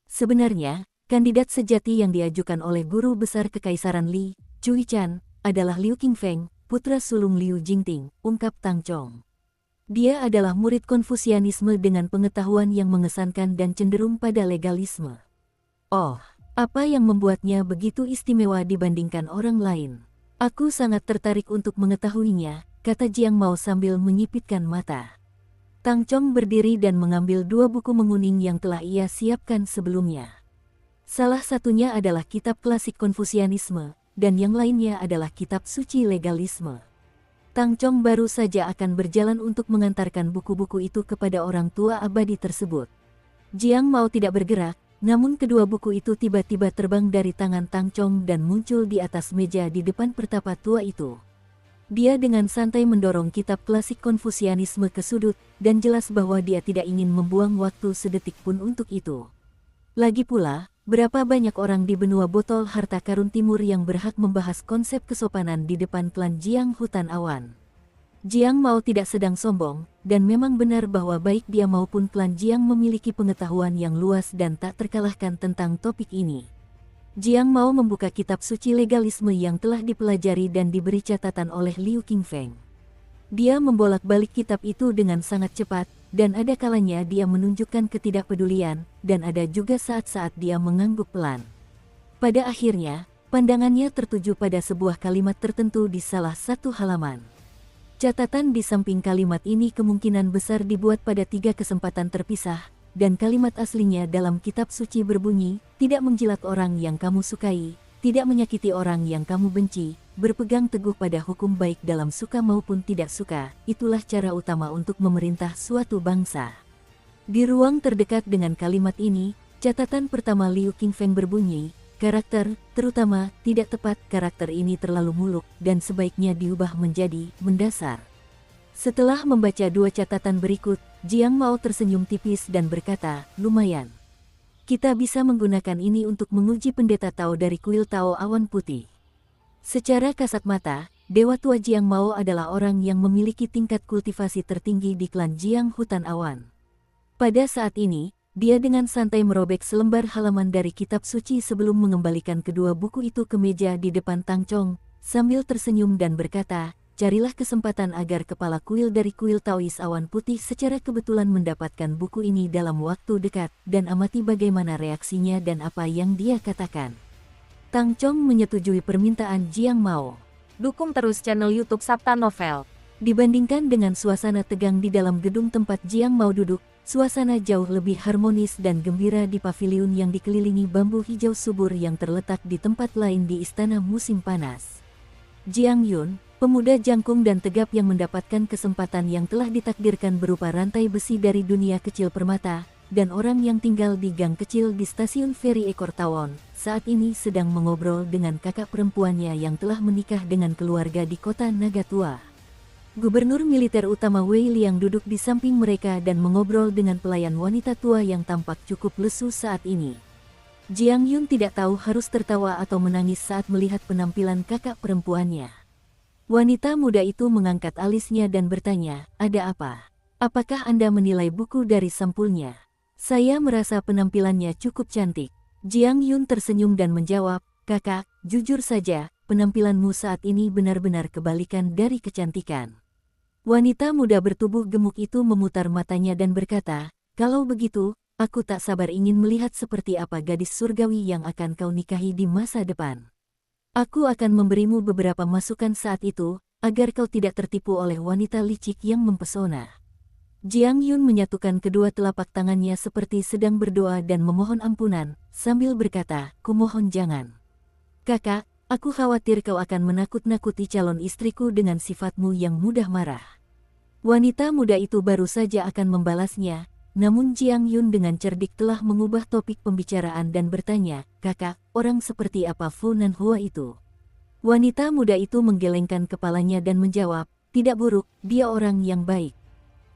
Sebenarnya, kandidat sejati yang diajukan oleh guru besar Kekaisaran Li, Cui Chan, adalah Liu Qingfeng, putra sulung Liu Jingting, ungkap Tang Chong. Dia adalah murid Konfusianisme dengan pengetahuan yang mengesankan dan cenderung pada legalisme. Oh, apa yang membuatnya begitu istimewa dibandingkan orang lain? Aku sangat tertarik untuk mengetahuinya, kata Jiang Mao sambil menyipitkan mata. Tang Chong berdiri dan mengambil dua buku menguning yang telah ia siapkan sebelumnya. Salah satunya adalah kitab klasik Konfusianisme, dan yang lainnya adalah kitab suci legalisme. Tang Chong baru saja akan berjalan untuk mengantarkan buku-buku itu kepada orang tua abadi tersebut. Jiang Mao tidak bergerak, namun kedua buku itu tiba-tiba terbang dari tangan Tang Chong dan muncul di atas meja di depan pertapa tua itu. Dia dengan santai mendorong kitab klasik Konfusianisme ke sudut, dan jelas bahwa dia tidak ingin membuang waktu sedetik pun untuk itu. Lagi pula, berapa banyak orang di benua botol harta karun timur yang berhak membahas konsep kesopanan di depan klan Jiang Hutan Awan? Jiang Mao tidak sedang sombong, dan memang benar bahwa baik dia maupun klan Jiang memiliki pengetahuan yang luas dan tak terkalahkan tentang topik ini. Jiang Mao membuka kitab suci legalisme yang telah dipelajari dan diberi catatan oleh Liu Qingfeng. Dia membolak-balik kitab itu dengan sangat cepat, dan ada kalanya dia menunjukkan ketidakpedulian, dan ada juga saat-saat dia mengangguk pelan. Pada akhirnya, pandangannya tertuju pada sebuah kalimat tertentu di salah satu halaman. Catatan di samping kalimat ini kemungkinan besar dibuat pada 3 kesempatan terpisah, dan kalimat aslinya dalam kitab suci berbunyi, tidak menjilat orang yang kamu sukai, tidak menyakiti orang yang kamu benci, berpegang teguh pada hukum baik dalam suka maupun tidak suka, itulah cara utama untuk memerintah suatu bangsa. Di ruang terdekat dengan kalimat ini, catatan pertama Liu Qingfeng berbunyi, karakter, terutama, tidak tepat, karakter ini terlalu muluk, dan sebaiknya diubah menjadi, mendasar. Setelah membaca 2 catatan berikut, Jiang Mao tersenyum tipis dan berkata, lumayan. Kita bisa menggunakan ini untuk menguji pendeta Tao dari kuil Tao Awan Putih. Secara kasat mata, Dewa Tua Jiang Mao adalah orang yang memiliki tingkat kultivasi tertinggi di klan Jiang Hutan Awan. Pada saat ini, dia dengan santai merobek selembar halaman dari kitab suci sebelum mengembalikan kedua buku itu ke meja di depan Tang Chong, sambil tersenyum dan berkata, carilah kesempatan agar kepala kuil dari kuil Taois Awan Putih secara kebetulan mendapatkan buku ini dalam waktu dekat, dan amati bagaimana reaksinya dan apa yang dia katakan. Tang Chong menyetujui permintaan Jiang Mao. Dukung terus channel YouTube Sabta Novel. Dibandingkan dengan suasana tegang di dalam gedung tempat Jiang Mao duduk, suasana jauh lebih harmonis dan gembira di paviliun yang dikelilingi bambu hijau subur yang terletak di tempat lain di istana musim panas. Jiang Yun, pemuda jangkung dan tegap yang mendapatkan kesempatan yang telah ditakdirkan berupa rantai besi dari dunia kecil permata, dan orang yang tinggal di gang kecil di stasiun feri Ekor Tawon, saat ini sedang mengobrol dengan kakak perempuannya yang telah menikah dengan keluarga di kota Nagatua. Gubernur militer utama Wei Liang duduk di samping mereka dan mengobrol dengan pelayan wanita tua yang tampak cukup lesu saat ini. Jiang Yun tidak tahu harus tertawa atau menangis saat melihat penampilan kakak perempuannya. Wanita muda itu mengangkat alisnya dan bertanya, "Ada apa? Apakah Anda menilai buku dari sampulnya?" "Saya merasa penampilannya cukup cantik." Jiang Yun tersenyum dan menjawab, "Kakak, jujur saja, penampilanmu saat ini benar-benar kebalikan dari kecantikan." Wanita muda bertubuh gemuk itu memutar matanya dan berkata, "Kalau begitu, aku tak sabar ingin melihat seperti apa gadis surgawi yang akan kau nikahi di masa depan. Aku akan memberimu beberapa masukan saat itu, agar kau tidak tertipu oleh wanita licik yang mempesona." Jiang Yun menyatukan kedua telapak tangannya seperti sedang berdoa dan memohon ampunan, sambil berkata, "Kumohon jangan. Kakak, aku khawatir kau akan menakut-nakuti calon istriku dengan sifatmu yang mudah marah." Wanita muda itu baru saja akan membalasnya, namun Jiang Yun dengan cerdik telah mengubah topik pembicaraan dan bertanya, "Kakak, orang seperti apa Fu Nanhua itu?" Wanita muda itu menggelengkan kepalanya dan menjawab, "Tidak buruk, dia orang yang baik.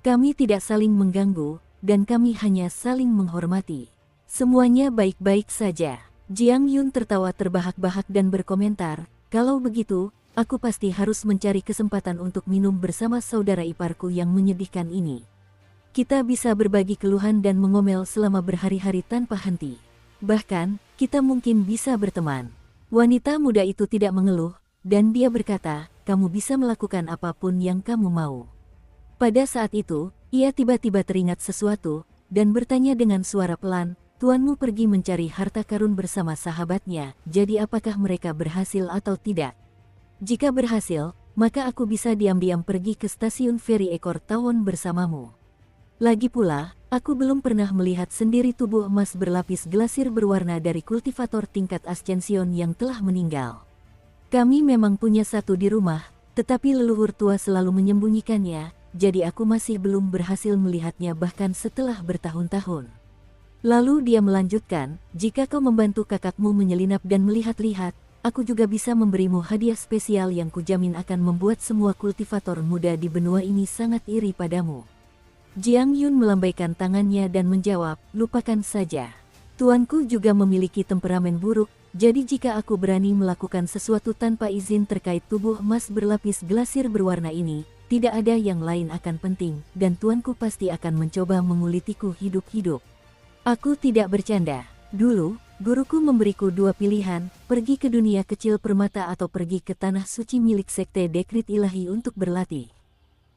Kami tidak saling mengganggu, dan kami hanya saling menghormati. Semuanya baik-baik saja." Jiang Yun tertawa terbahak-bahak dan berkomentar, "Kalau begitu, aku pasti harus mencari kesempatan untuk minum bersama saudara iparku yang menyedihkan ini. Kita bisa berbagi keluhan dan mengomel selama berhari-hari tanpa henti. Bahkan, kita mungkin bisa berteman." Wanita muda itu tidak mengeluh, dan dia berkata, "Kamu bisa melakukan apapun yang kamu mau." Pada saat itu, ia tiba-tiba teringat sesuatu, dan bertanya dengan suara pelan, "Tuanmu pergi mencari harta karun bersama sahabatnya, jadi apakah mereka berhasil atau tidak? Jika berhasil, maka aku bisa diam-diam pergi ke stasiun feri Ekor Tawon bersamamu. Lagi pula, aku belum pernah melihat sendiri tubuh emas berlapis glasir berwarna dari kultivator tingkat Ascension yang telah meninggal. Kami memang punya satu di rumah, tetapi leluhur tua selalu menyembunyikannya, jadi aku masih belum berhasil melihatnya bahkan setelah bertahun-tahun." Lalu dia melanjutkan, "Jika kau membantu kakakmu menyelinap dan melihat-lihat, aku juga bisa memberimu hadiah spesial yang kujamin akan membuat semua kultivator muda di benua ini sangat iri padamu." Jiang Yun melambaikan tangannya dan menjawab, "Lupakan saja. Tuanku juga memiliki temperamen buruk, jadi jika aku berani melakukan sesuatu tanpa izin terkait tubuh emas berlapis glasir berwarna ini, tidak ada yang lain akan penting, dan tuanku pasti akan mencoba mengulitiku hidup-hidup." "Aku tidak bercanda. Dulu, guruku memberiku dua pilihan, pergi ke dunia kecil permata atau pergi ke tanah suci milik sekte Dekrit Ilahi untuk berlatih.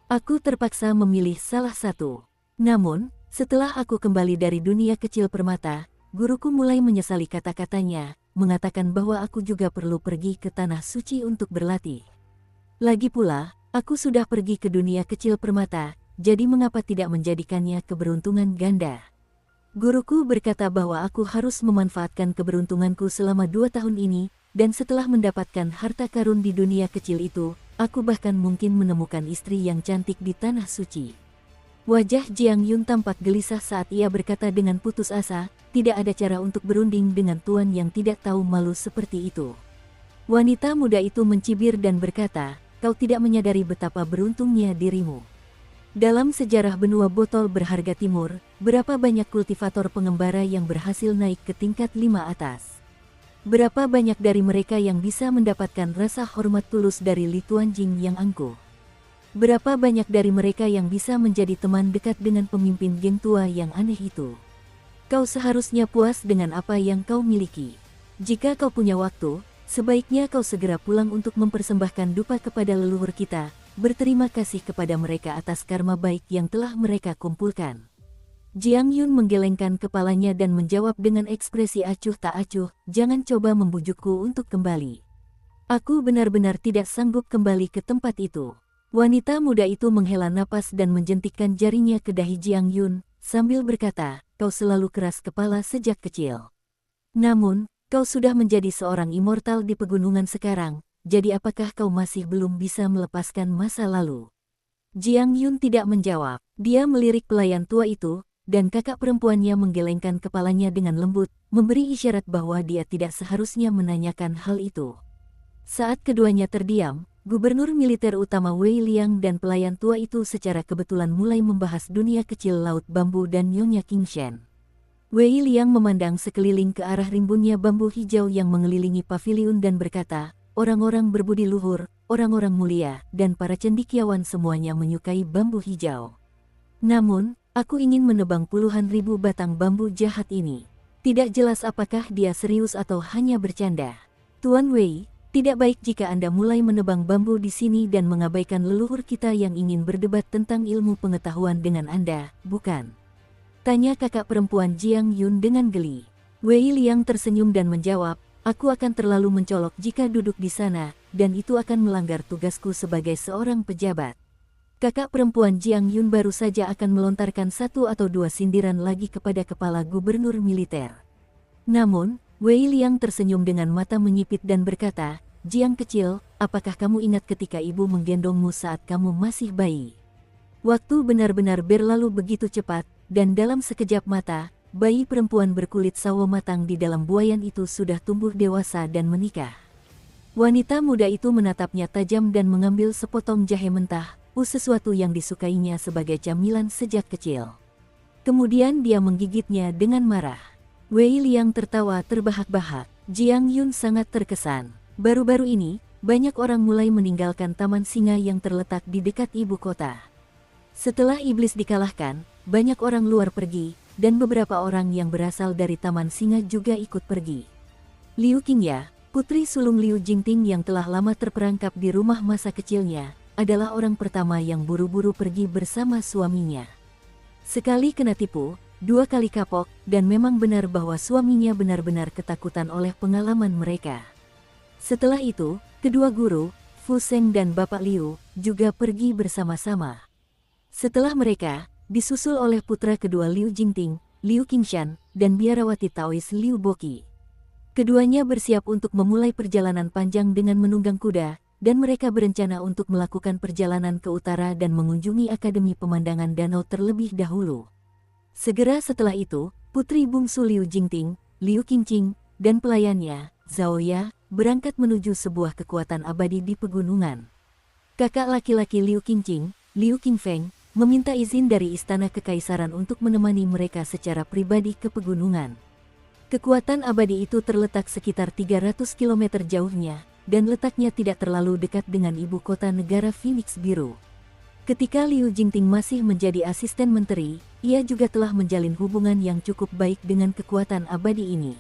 Aku terpaksa memilih salah satu. Namun, setelah aku kembali dari dunia kecil permata, guruku mulai menyesali kata-katanya, mengatakan bahwa aku juga perlu pergi ke tanah suci untuk berlatih. Lagi pula, aku sudah pergi ke dunia kecil permata, jadi mengapa tidak menjadikannya keberuntungan ganda? Guruku berkata bahwa aku harus memanfaatkan keberuntunganku selama 2 tahun ini, dan setelah mendapatkan harta karun di dunia kecil itu, aku bahkan mungkin menemukan istri yang cantik di tanah suci." Wajah Jiang Yun tampak gelisah saat ia berkata dengan putus asa, tidak ada cara untuk berunding dengan tuan yang tidak tahu malu seperti itu. Wanita muda itu mencibir dan berkata, "Kau tidak menyadari betapa beruntungnya dirimu. Dalam sejarah benua botol berharga timur, berapa banyak kultivator pengembara yang berhasil naik ke tingkat 5 atas? Berapa banyak dari mereka yang bisa mendapatkan rasa hormat tulus dari Li Tuanjing yang angkuh? Berapa banyak dari mereka yang bisa menjadi teman dekat dengan pemimpin geng tua yang aneh itu? Kau seharusnya puas dengan apa yang kau miliki. Jika kau punya waktu, sebaiknya kau segera pulang untuk mempersembahkan dupa kepada leluhur kita, berterima kasih kepada mereka atas karma baik yang telah mereka kumpulkan. Jiang Yun menggelengkan kepalanya dan menjawab dengan ekspresi acuh tak acuh, jangan coba membujukku untuk kembali. Aku benar-benar tidak sanggup kembali ke tempat itu. Wanita muda itu menghela napas dan menjentikkan jarinya ke dahi Jiang Yun, sambil berkata, kau selalu keras kepala sejak kecil. Namun, kau sudah menjadi seorang immortal di pegunungan sekarang, jadi apakah kau masih belum bisa melepaskan masa lalu? Jiang Yun tidak menjawab. Dia melirik pelayan tua itu, dan kakak perempuannya menggelengkan kepalanya dengan lembut, memberi isyarat bahwa dia tidak seharusnya menanyakan hal itu. Saat keduanya terdiam, Gubernur Militer Utama Wei Liang dan pelayan tua itu secara kebetulan mulai membahas dunia kecil Laut Bambu dan Nyonya Qingshan. Wei Liang memandang sekeliling ke arah rimbunnya bambu hijau yang mengelilingi paviliun dan berkata, orang-orang berbudi luhur, orang-orang mulia, dan para cendekiawan semuanya menyukai bambu hijau. Namun, aku ingin menebang puluhan ribu batang bambu jahat ini. Tidak jelas apakah dia serius atau hanya bercanda. Tuan Wei, tidak baik jika Anda mulai menebang bambu di sini dan mengabaikan leluhur kita yang ingin berdebat tentang ilmu pengetahuan dengan Anda, bukan? Tanya kakak perempuan Jiang Yun dengan geli. Wei Liang tersenyum dan menjawab, aku akan terlalu mencolok jika duduk di sana, dan itu akan melanggar tugasku sebagai seorang pejabat. Kakak perempuan Jiang Yun baru saja akan melontarkan satu atau dua sindiran lagi kepada kepala gubernur militer. Namun, Wei Liang tersenyum dengan mata menyipit dan berkata, Jiang kecil, apakah kamu ingat ketika ibu menggendongmu saat kamu masih bayi? Waktu benar-benar berlalu begitu cepat, dan dalam sekejap mata, bayi perempuan berkulit sawo matang di dalam buayan itu sudah tumbuh dewasa dan menikah. Wanita muda itu menatapnya tajam dan mengambil sepotong jahe mentah, sesuatu yang disukainya sebagai camilan sejak kecil. Kemudian dia menggigitnya dengan marah. Wei Liang tertawa terbahak-bahak. Jiang Yun sangat terkesan. Baru-baru ini, banyak orang mulai meninggalkan Taman Singa yang terletak di dekat ibu kota. Setelah iblis dikalahkan, banyak orang luar pergi, dan beberapa orang yang berasal dari Taman Singa juga ikut pergi. Liu Qingya, putri sulung Liu Jingting yang telah lama terperangkap di rumah masa kecilnya, adalah orang pertama yang buru-buru pergi bersama suaminya. Sekali kena tipu, dua kali kapok, dan memang benar bahwa suaminya benar-benar ketakutan oleh pengalaman mereka. Setelah itu, kedua guru, Fu Sheng dan Bapak Liu, juga pergi bersama-sama. Setelah mereka, disusul oleh putra kedua Liu Jingting, Liu Qingshan, dan biarawati Taois Liu Boqi. Keduanya bersiap untuk memulai perjalanan panjang dengan menunggang kuda, dan mereka berencana untuk melakukan perjalanan ke utara dan mengunjungi Akademi Pemandangan Danau terlebih dahulu. Segera setelah itu, putri bungsu Liu Jingting, Liu Qingqing, dan pelayannya, Zhao Ya, berangkat menuju sebuah kekuatan abadi di pegunungan. Kakak laki-laki Liu Qingqing, Liu Qingfeng, meminta izin dari Istana Kekaisaran untuk menemani mereka secara pribadi ke pegunungan. Kekuatan abadi itu terletak sekitar 300 km jauhnya, dan letaknya tidak terlalu dekat dengan ibu kota negara Phoenix Biru. Ketika Liu Jingting masih menjadi asisten menteri, ia juga telah menjalin hubungan yang cukup baik dengan kekuatan abadi ini.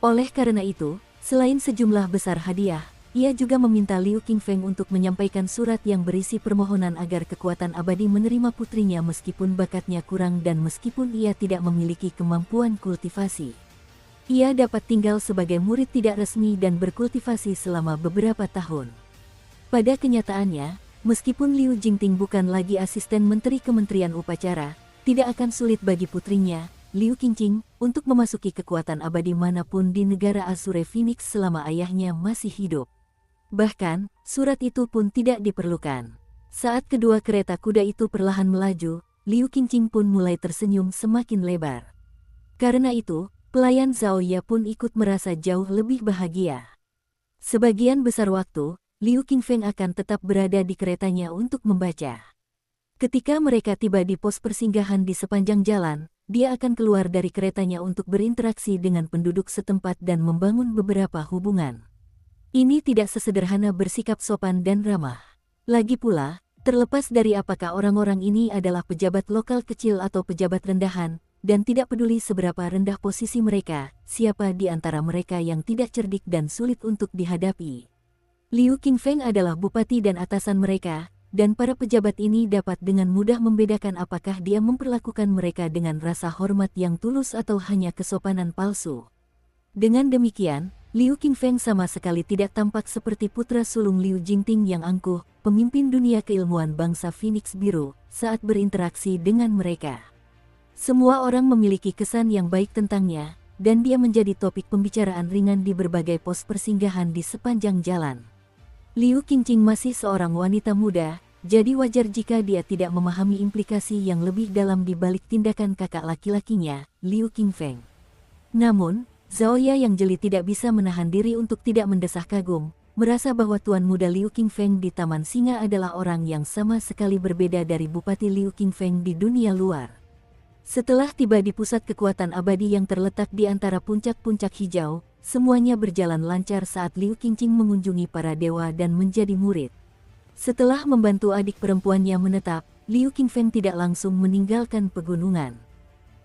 Oleh karena itu, selain sejumlah besar hadiah, ia juga meminta Liu Qingfeng untuk menyampaikan surat yang berisi permohonan agar kekuatan abadi menerima putrinya meskipun bakatnya kurang dan meskipun ia tidak memiliki kemampuan kultivasi. Ia dapat tinggal sebagai murid tidak resmi dan berkultivasi selama beberapa tahun. Pada kenyataannya, meskipun Liu Jingting bukan lagi asisten menteri Kementerian Upacara, tidak akan sulit bagi putrinya, Liu Qingqing, untuk memasuki kekuatan abadi manapun di negara Azure Phoenix selama ayahnya masih hidup. Bahkan, surat itu pun tidak diperlukan. Saat kedua kereta kuda itu perlahan melaju, Liu Qingqing pun mulai tersenyum semakin lebar. Karena itu, pelayan Zhao Ya pun ikut merasa jauh lebih bahagia. Sebagian besar waktu, Liu Qingfeng akan tetap berada di keretanya untuk membaca. Ketika mereka tiba di pos persinggahan di sepanjang jalan, dia akan keluar dari keretanya untuk berinteraksi dengan penduduk setempat dan membangun beberapa hubungan. Ini tidak sesederhana bersikap sopan dan ramah. Lagi pula, terlepas dari apakah orang-orang ini adalah pejabat lokal kecil atau pejabat rendahan, dan tidak peduli seberapa rendah posisi mereka, siapa di antara mereka yang tidak cerdik dan sulit untuk dihadapi. Liu Qingfeng adalah bupati dan atasan mereka, dan para pejabat ini dapat dengan mudah membedakan apakah dia memperlakukan mereka dengan rasa hormat yang tulus atau hanya kesopanan palsu. Dengan demikian, Liu Qingfeng sama sekali tidak tampak seperti putra sulung Liu Jingting yang angkuh, pemimpin dunia keilmuan bangsa Phoenix Biru, saat berinteraksi dengan mereka. Semua orang memiliki kesan yang baik tentangnya, dan dia menjadi topik pembicaraan ringan di berbagai pos persinggahan di sepanjang jalan. Liu Qingqing masih seorang wanita muda, jadi wajar jika dia tidak memahami implikasi yang lebih dalam di balik tindakan kakak laki-lakinya, Liu Qingfeng. Namun, Zhaoya yang jeli tidak bisa menahan diri untuk tidak mendesah kagum, merasa bahwa Tuan Muda Liu Qingfeng di Taman Singa adalah orang yang sama sekali berbeda dari Bupati Liu Qingfeng di dunia luar. Setelah tiba di pusat kekuatan abadi yang terletak di antara puncak-puncak hijau, semuanya berjalan lancar saat Liu Qingqing mengunjungi para dewa dan menjadi murid. Setelah membantu adik perempuannya menetap, Liu Qingfeng tidak langsung meninggalkan pegunungan.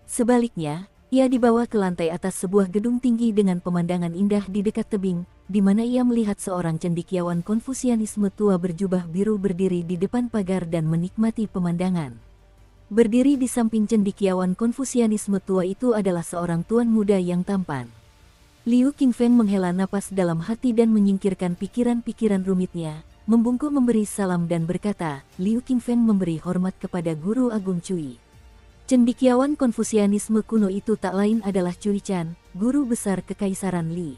Sebaliknya, ia dibawa ke lantai atas sebuah gedung tinggi dengan pemandangan indah di dekat tebing, di mana ia melihat seorang cendekiawan Konfusianisme tua berjubah biru berdiri di depan pagar dan menikmati pemandangan. Berdiri di samping cendekiawan Konfusianisme tua itu adalah seorang tuan muda yang tampan. Liu Qingfeng menghela napas dalam hati dan menyingkirkan pikiran-pikiran rumitnya, membungkuk memberi salam dan berkata, Liu Qingfeng memberi hormat kepada Guru Agung Cui. Cendekiawan Konfusianisme kuno itu tak lain adalah Cui Chan, guru besar Kekaisaran Li.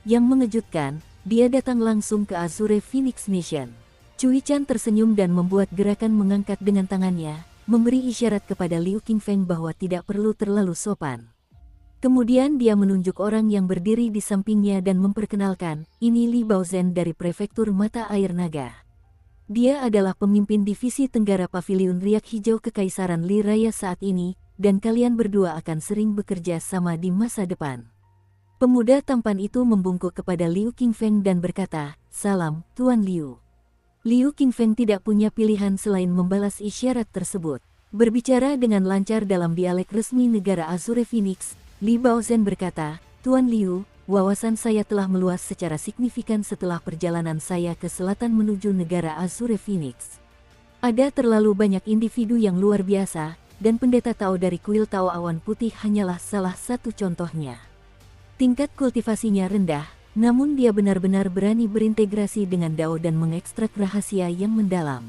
Yang mengejutkan, dia datang langsung ke Azure Phoenix Nation. Cui Chan tersenyum dan membuat gerakan mengangkat dengan tangannya, memberi isyarat kepada Liu Qingfeng bahwa tidak perlu terlalu sopan. Kemudian dia menunjuk orang yang berdiri di sampingnya dan memperkenalkan, ini Li Baozhen dari Prefektur Mata Air Naga. Dia adalah pemimpin divisi Tenggara Paviliun Riak Hijau Kekaisaran Li Raya saat ini, dan kalian berdua akan sering bekerja sama di masa depan. Pemuda tampan itu membungkuk kepada Liu Qingfeng dan berkata, salam, Tuan Liu. Liu Qingfeng tidak punya pilihan selain membalas isyarat tersebut. Berbicara dengan lancar dalam dialek resmi negara Azure Phoenix, Li Baozhen berkata, Tuan Liu, wawasan saya telah meluas secara signifikan setelah perjalanan saya ke selatan menuju negara Azure Phoenix. Ada terlalu banyak individu yang luar biasa, dan pendeta Tao dari kuil Tao Awan Putih hanyalah salah satu contohnya. Tingkat kultivasinya rendah, namun dia benar-benar berani berintegrasi dengan Dao dan mengekstrak rahasia yang mendalam.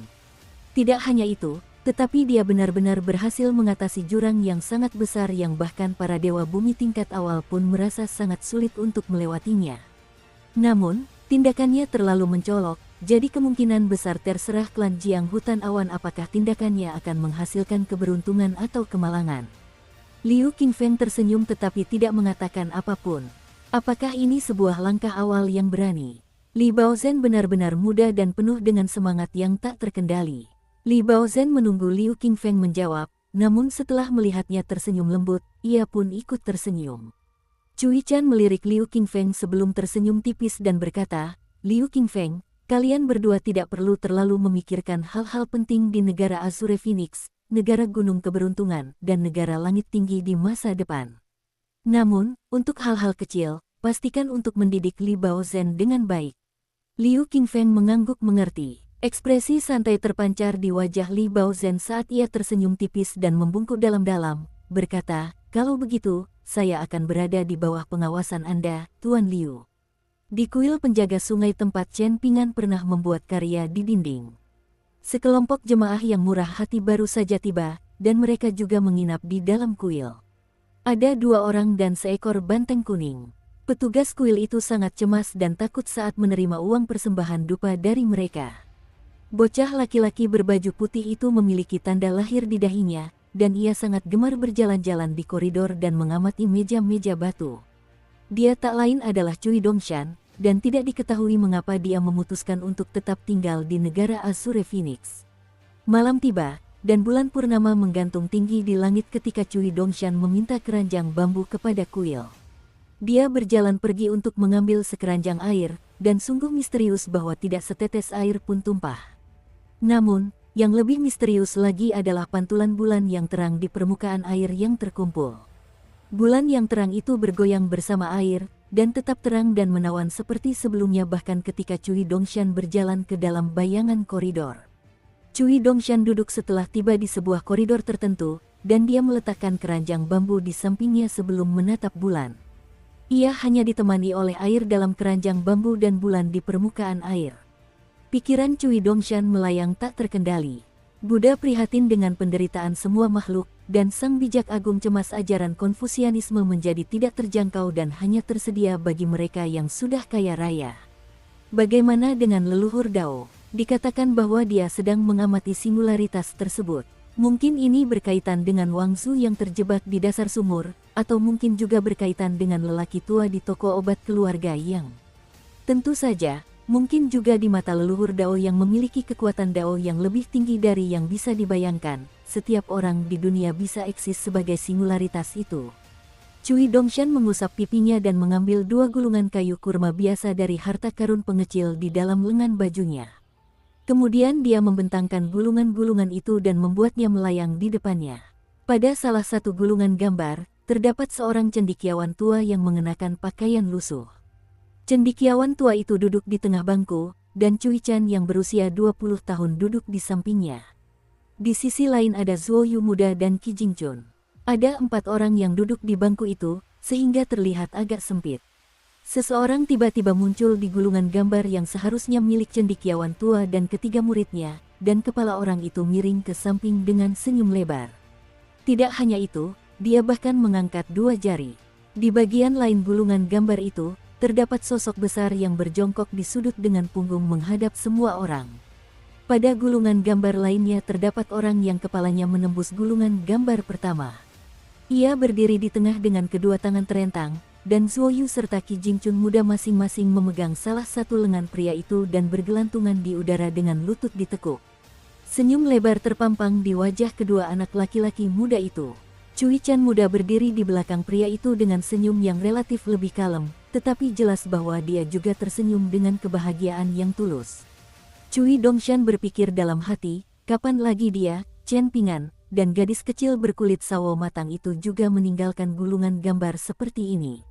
Tidak hanya itu, tetapi dia benar-benar berhasil mengatasi jurang yang sangat besar yang bahkan para dewa bumi tingkat awal pun merasa sangat sulit untuk melewatinya. Namun, tindakannya terlalu mencolok, jadi kemungkinan besar terserah klan Jiang Hutan Awan apakah tindakannya akan menghasilkan keberuntungan atau kemalangan. Liu Qingfeng tersenyum tetapi tidak mengatakan apapun. Apakah ini sebuah langkah awal yang berani? Li Baozhen benar-benar muda dan penuh dengan semangat yang tak terkendali. Li Baozhen menunggu Liu Qingfeng menjawab, namun setelah melihatnya tersenyum lembut, ia pun ikut tersenyum. Cui Chan melirik Liu Qingfeng sebelum tersenyum tipis dan berkata, Liu Qingfeng, kalian berdua tidak perlu terlalu memikirkan hal-hal penting di negara Azure Phoenix, negara gunung keberuntungan, dan negara langit tinggi di masa depan. Namun, untuk hal-hal kecil, pastikan untuk mendidik Li Baozhen dengan baik. Liu Qingfeng mengangguk mengerti. Ekspresi santai terpancar di wajah Li Baozhen saat ia tersenyum tipis dan membungkuk dalam-dalam, berkata, kalau begitu, saya akan berada di bawah pengawasan Anda, Tuan Liu. Di kuil penjaga sungai tempat Chen Pingan pernah membuat karya di dinding. Sekelompok jemaah yang murah hati baru saja tiba, dan mereka juga menginap di dalam kuil. Ada 2 orang dan seekor banteng kuning. Petugas kuil itu sangat cemas dan takut saat menerima uang persembahan dupa dari mereka. Bocah laki-laki berbaju putih itu memiliki tanda lahir di dahinya, dan ia sangat gemar berjalan-jalan di koridor dan mengamati meja-meja batu. Dia tak lain adalah Cui Dongshan, dan tidak diketahui mengapa dia memutuskan untuk tetap tinggal di negara Azure Phoenix. Malam tiba, dan bulan purnama menggantung tinggi di langit ketika Cui Dongshan meminta keranjang bambu kepada kuil. Dia berjalan pergi untuk mengambil sekeranjang air, dan sungguh misterius bahwa tidak setetes air pun tumpah. Namun, Yang lebih misterius lagi adalah pantulan bulan yang terang di permukaan air yang terkumpul. Bulan yang terang itu bergoyang bersama air, dan tetap terang dan menawan seperti sebelumnya bahkan ketika Cui Dongshan berjalan ke dalam bayangan koridor. Cui Dongshan duduk setelah tiba di sebuah koridor tertentu, dan dia meletakkan keranjang bambu di sampingnya sebelum menatap bulan. Ia hanya ditemani oleh air dalam keranjang bambu dan bulan di permukaan air. Pikiran Cui Dongshan melayang tak terkendali. Buddha prihatin dengan penderitaan semua makhluk, dan sang bijak agung cemas ajaran Konfusianisme menjadi tidak terjangkau dan hanya tersedia bagi mereka yang sudah kaya raya. Bagaimana dengan leluhur Dao? Dikatakan bahwa dia sedang mengamati singularitas tersebut. Mungkin ini berkaitan dengan Wang Zu yang terjebak di dasar sumur, atau mungkin juga berkaitan dengan lelaki tua di toko obat keluarga yang... Tentu saja, mungkin juga di mata leluhur Dao yang memiliki kekuatan Dao yang lebih tinggi dari yang bisa dibayangkan, setiap orang di dunia bisa eksis sebagai singularitas itu. Cui Dongshan mengusap pipinya dan mengambil 2 gulungan kayu kurma biasa dari harta karun pengecil di dalam lengan bajunya. Kemudian dia membentangkan gulungan-gulungan itu dan membuatnya melayang di depannya. Pada salah satu gulungan gambar, terdapat seorang cendekiawan tua yang mengenakan pakaian lusuh. Cendekiawan tua itu duduk di tengah bangku, dan Cui Chan yang berusia 20 tahun duduk di sampingnya. Di sisi lain ada Zuo Yu muda dan Qi Jingchun. Ada 4 orang yang duduk di bangku itu, sehingga terlihat agak sempit. Seseorang tiba-tiba muncul di gulungan gambar yang seharusnya milik cendekiawan tua dan ketiga muridnya, dan kepala orang itu miring ke samping dengan senyum lebar. Tidak hanya itu, dia bahkan mengangkat 2 jari. Di bagian lain gulungan gambar itu, terdapat sosok besar yang berjongkok di sudut dengan punggung menghadap semua orang. Pada gulungan gambar lainnya terdapat orang yang kepalanya menembus gulungan gambar pertama. Ia berdiri di tengah dengan kedua tangan terentang, dan Zuo Yu serta Qi Jingchun muda masing-masing memegang salah satu lengan pria itu dan bergelantungan di udara dengan lutut ditekuk. Senyum lebar terpampang di wajah kedua anak laki-laki muda itu. Cui Chan muda berdiri di belakang pria itu dengan senyum yang relatif lebih kalem, tetapi jelas bahwa dia juga tersenyum dengan kebahagiaan yang tulus. Cui Dongshan berpikir dalam hati, kapan lagi dia, Chen Pingan, dan gadis kecil berkulit sawo matang itu juga meninggalkan gulungan gambar seperti ini.